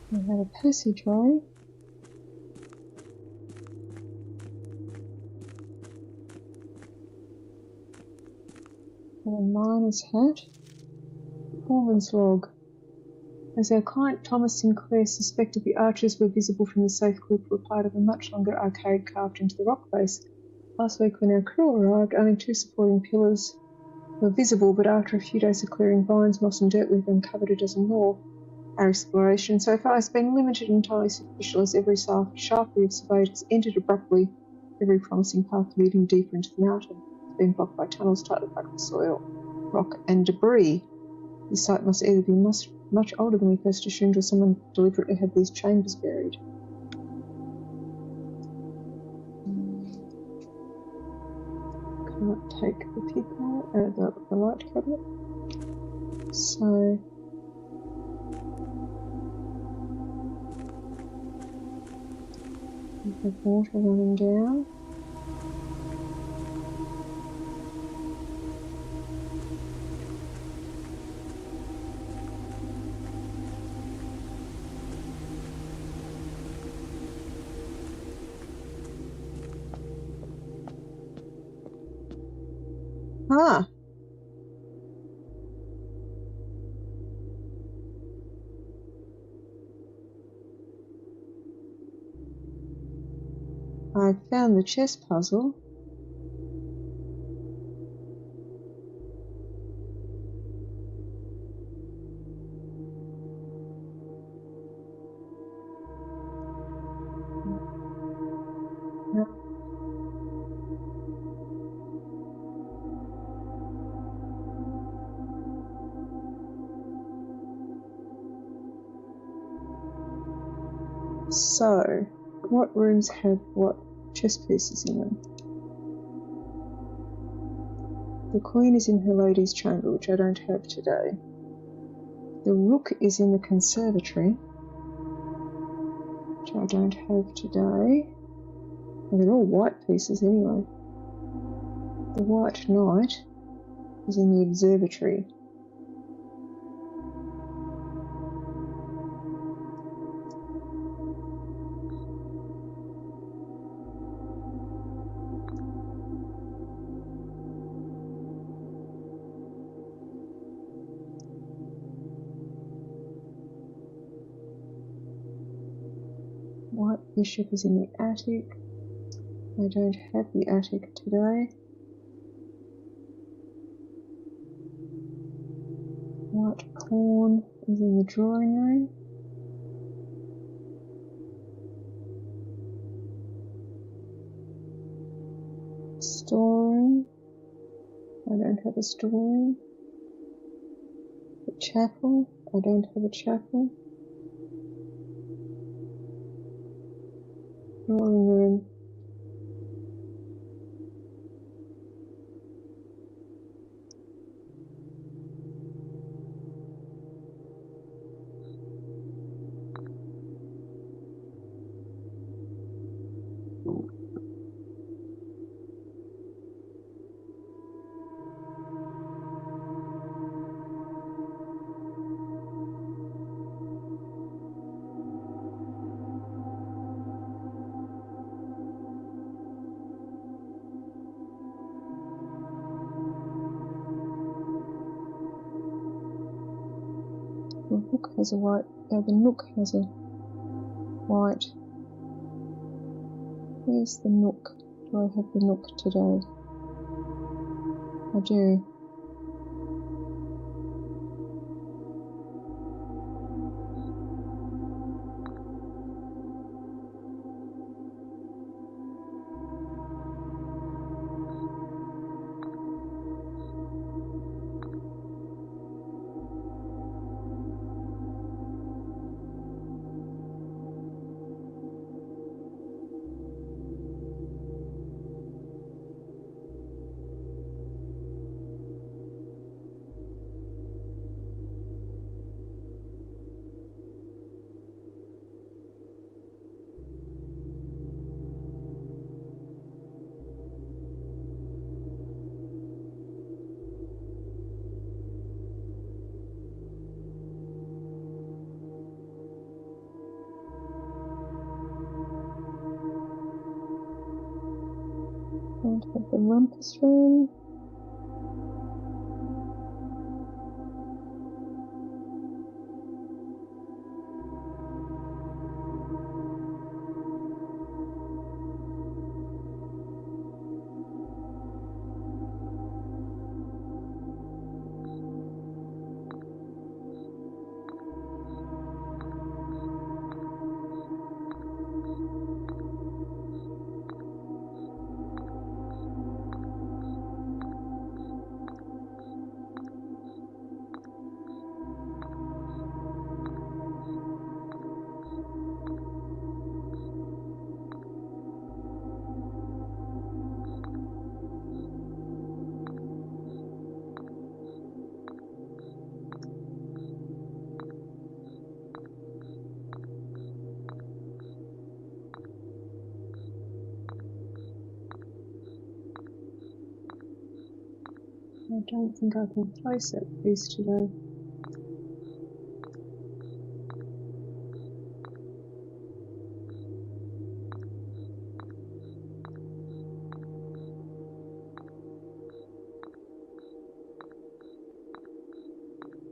We have a passageway. And a miner's hat. Foreman's log. As our client Thomas Sinclair suspected, the arches were visible from the safe cliff were part of a much longer arcade carved into the rock face. Last week when our crew arrived, only 2 supporting pillars were visible, but after a few days of clearing vines, moss and dirt, we've uncovered a dozen more. Our exploration so far has been limited and entirely superficial, as every shaft we have surveyed has ended abruptly. Every promising path leading deeper into the mountain has been blocked by tunnels tightly packed with soil, rock and debris. This site must either be much older than we first assumed, or someone deliberately had these chambers buried. Can't take the people, the light cabinet. So we have water running down. Ah, I found the chess puzzle. So, what rooms have what chess pieces in them? The queen is in her lady's chamber, which I don't have today. The rook is in the conservatory, which I don't have today. And they're all white pieces anyway. The white knight is in the observatory. White bishop is in the attic. I don't have the attic today. White pawn is in the drawing room. Storeroom. I don't have a storeroom. The chapel. I don't have a chapel. Drawing room. The rook has a white. The nook has a white. Where's the nook? Do I have the nook today? I do. Don't have the rumpus room. I don't think I can place that piece today.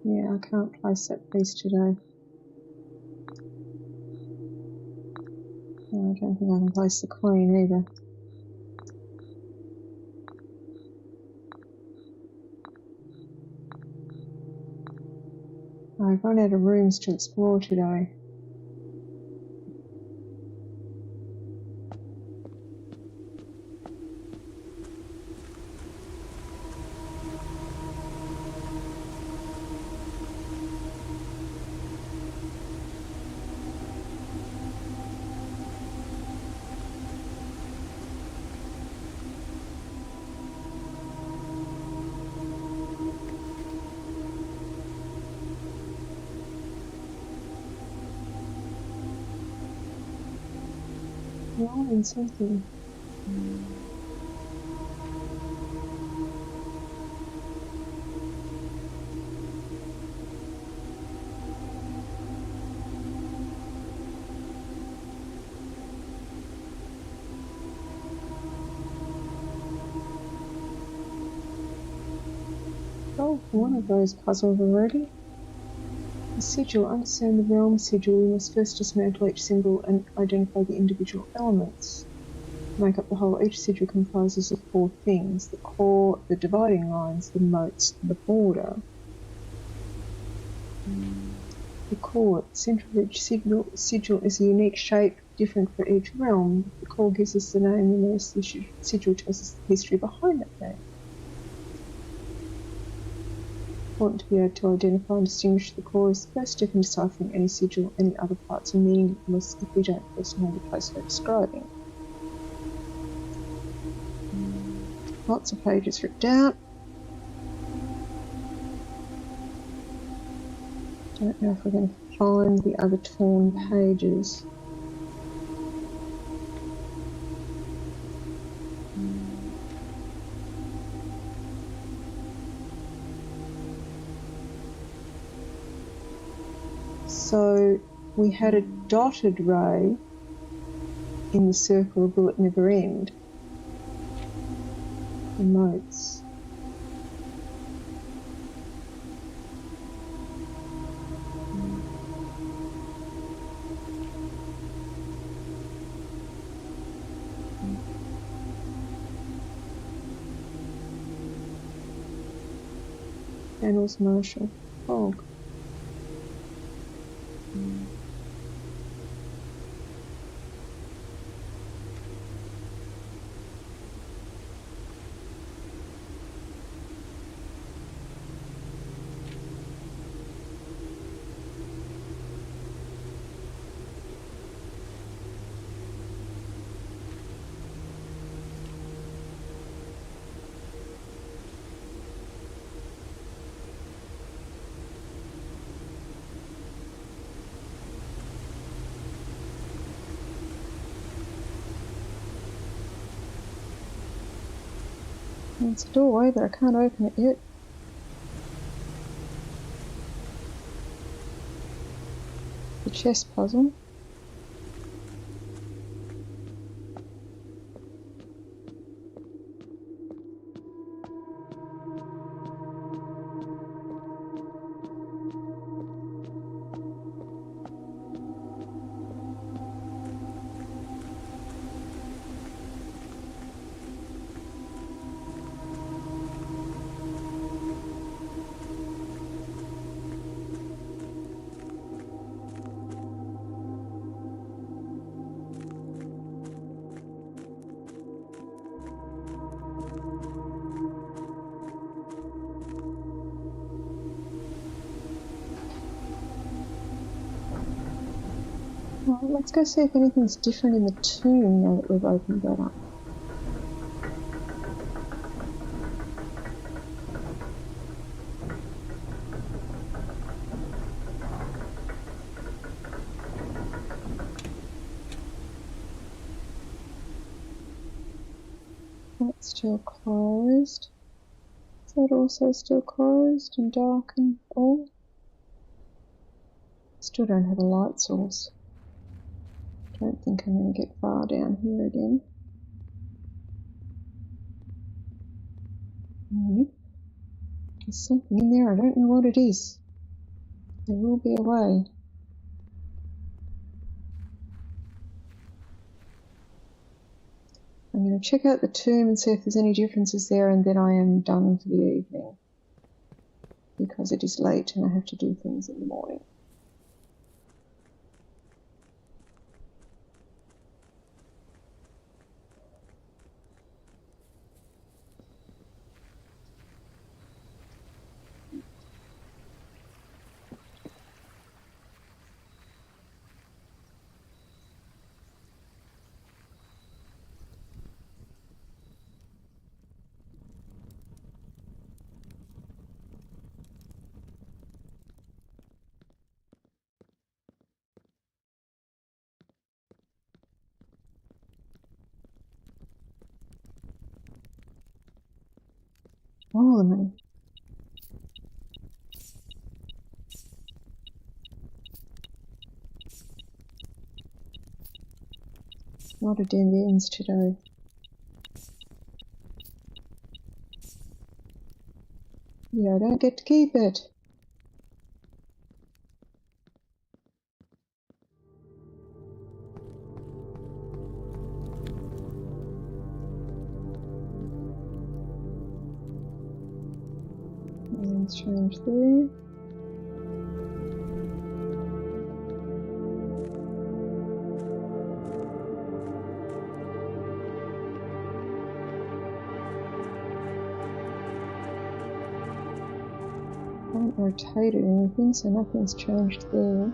Yeah, I can't place that piece today. No, I don't think I can place the queen either. I've run out of rooms to explore today. Line something. Oh, one of those puzzles already. The sigil. Understand the realm sigil. We must first dismantle each symbol and identify the individual elements. To make up the whole, each sigil comprises of 4 things: the core, the dividing lines, the moats, and the border. The core. The centre of each sigil is a unique shape, different for each realm. The core gives us the name, and the sigil tells us the history behind that name. Important to be able to identify and distinguish the core is the first step in deciphering any sigil. Any other parts are meaningless if we don't first know the place we're describing. Lots of pages ripped out. Don't know if we're going to find the other torn pages. So we had a dotted ray in the circle of will it never end. The moats. Channels Marshall. Fog. It's a doorway, but I can't open it yet. The chess puzzle. Well, let's go see if anything's different in the tomb now that we've opened that up. That's still closed. Is that also still closed and dark and all? Still don't have a light source. Don't think I'm going to get far down here again. Nope. There's something in there, I don't know what it is. There will be a way. I'm going to check out the tomb and see if there's any differences there, and then I am done for the evening. Because it is late and I have to do things in the morning. All the money. Not a damn ends today. Yeah, I don't get to keep it. Let's change there. I haven't rotated anything, so nothing's changed there.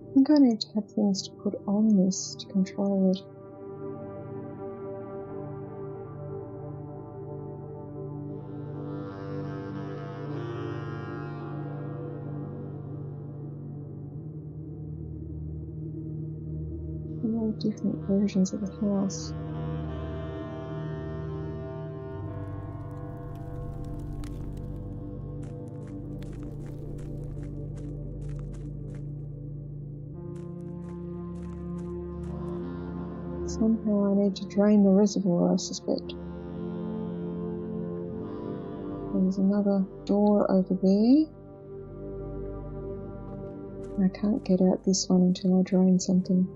I think I need to have things to put on this to control it. All different versions of the house. Somehow I need to drain the reservoir, I suspect. There's another door over there. I can't get out this one until I drain something.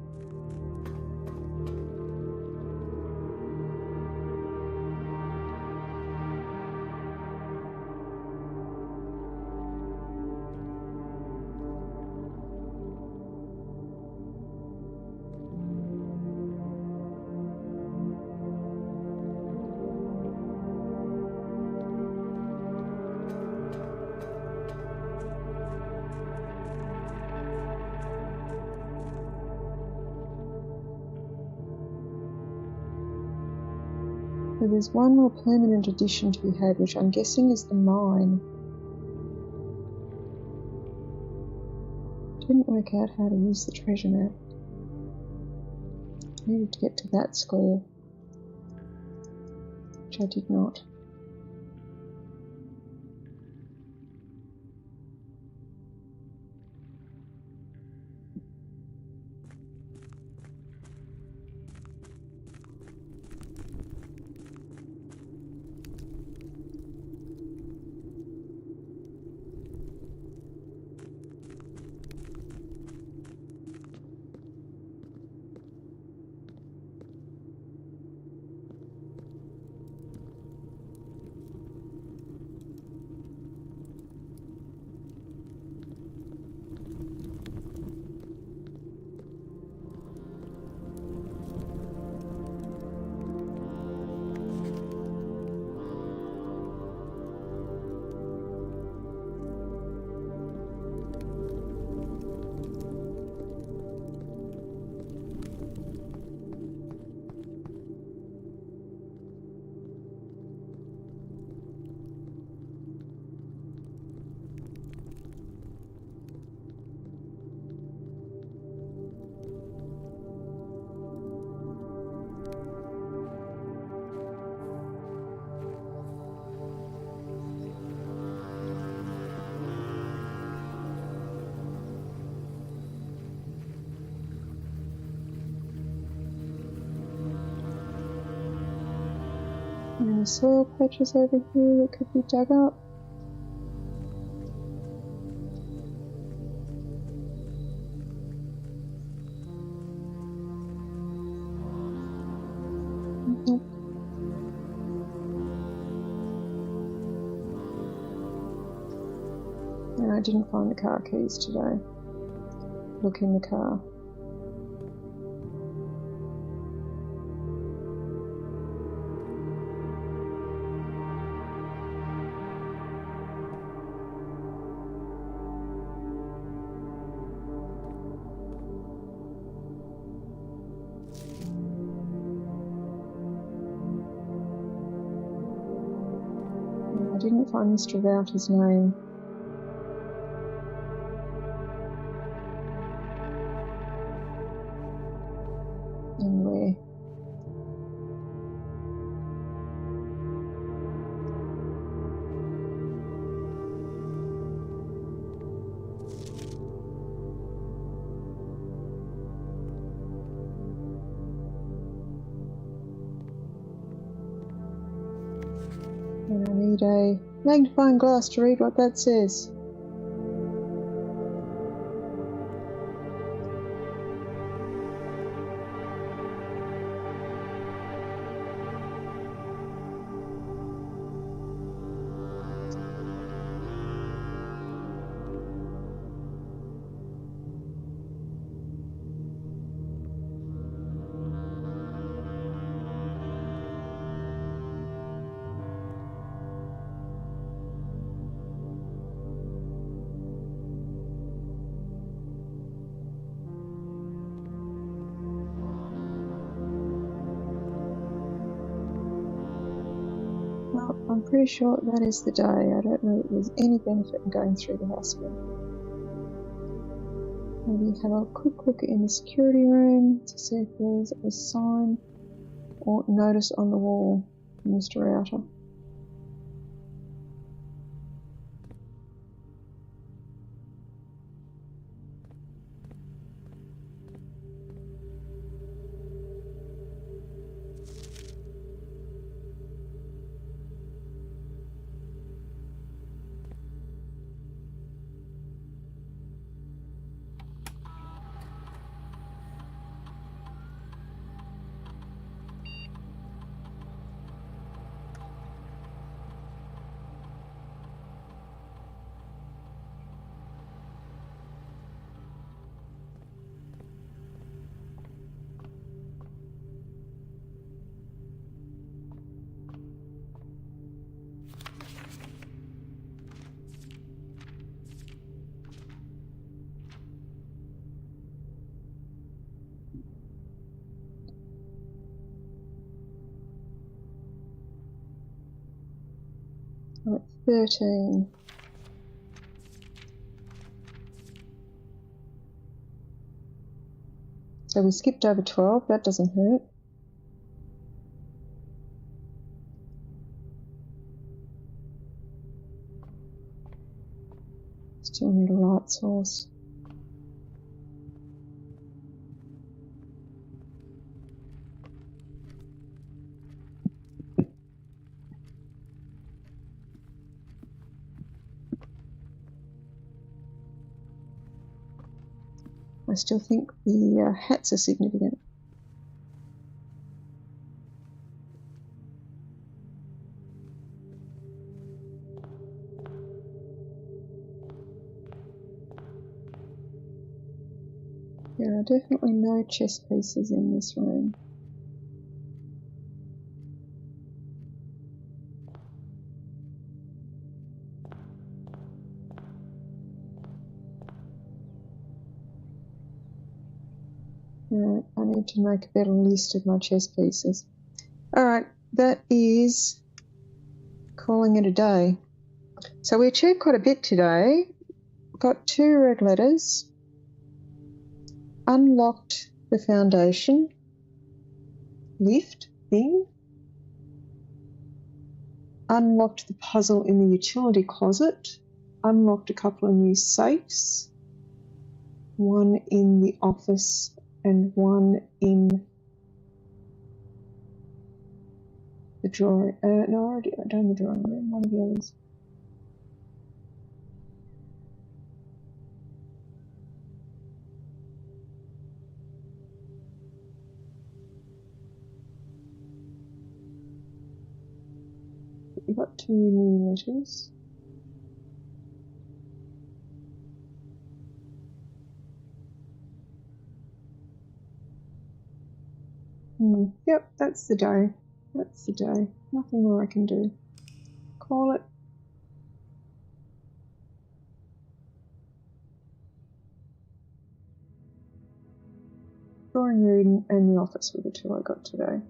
So there's one more permanent addition to be had, which I'm guessing is the mine. Didn't work out how to use the treasure map. Needed to get to that square, which I did not. soil patches over here that could be dug up. Nope. No, I didn't find the car keys today. Look in the car. I didn't find Mr. Wouter's name. Anywhere. And I need a magnifying glass to read what that says. Well, I'm pretty sure that is the day. I don't know if there's any benefit in going through the house again. Maybe have a quick look in the security room to see if there's a sign or notice on the wall from Mr. Wouter. Right, 13. So we skipped over 12, that doesn't hurt. Still need a light source. I still think the hats are significant. There are definitely no chess pieces in this room. Alright, I need to make a better list of my chess pieces. Alright, that is calling it a day. So we achieved quite a bit today. Got 2 red letters, unlocked the foundation lift thing, unlocked the puzzle in the utility closet, unlocked a couple of new safes, one in the office and one in the drawing. No, I already done the drawing room. One of the others. We've got 2 new letters. Yep, that's the day. That's the day. Nothing more I can do. Call it. Drawing room and the office were the 2 I got today.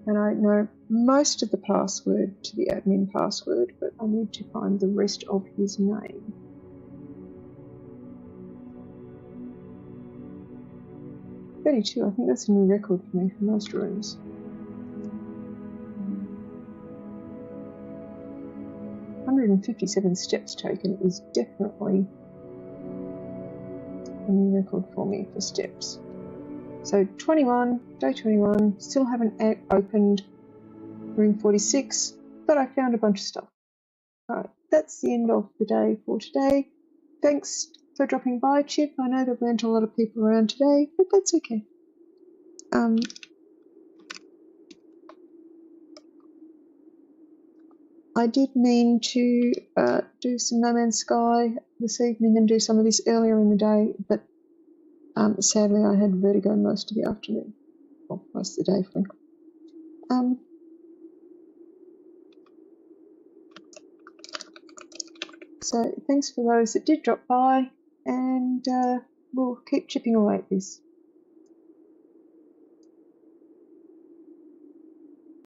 And I know most of the password to the admin password, but I need to find the rest of his name. "32, I think that's a new record for me for most rooms. "157 steps taken" is definitely a new record for me for steps. So 21, day 21, still haven't opened room 46, but I found a bunch of stuff. Alright, that's the end of the day for today. Thanks for dropping by, Chip. I know there weren't a lot of people around today, but that's okay. I did mean to do some No Man's Sky this evening and do some of this earlier in the day, but sadly I had vertigo most of the afternoon, well, most of the day, frankly. So thanks for those that did drop by, and we'll keep chipping away at this.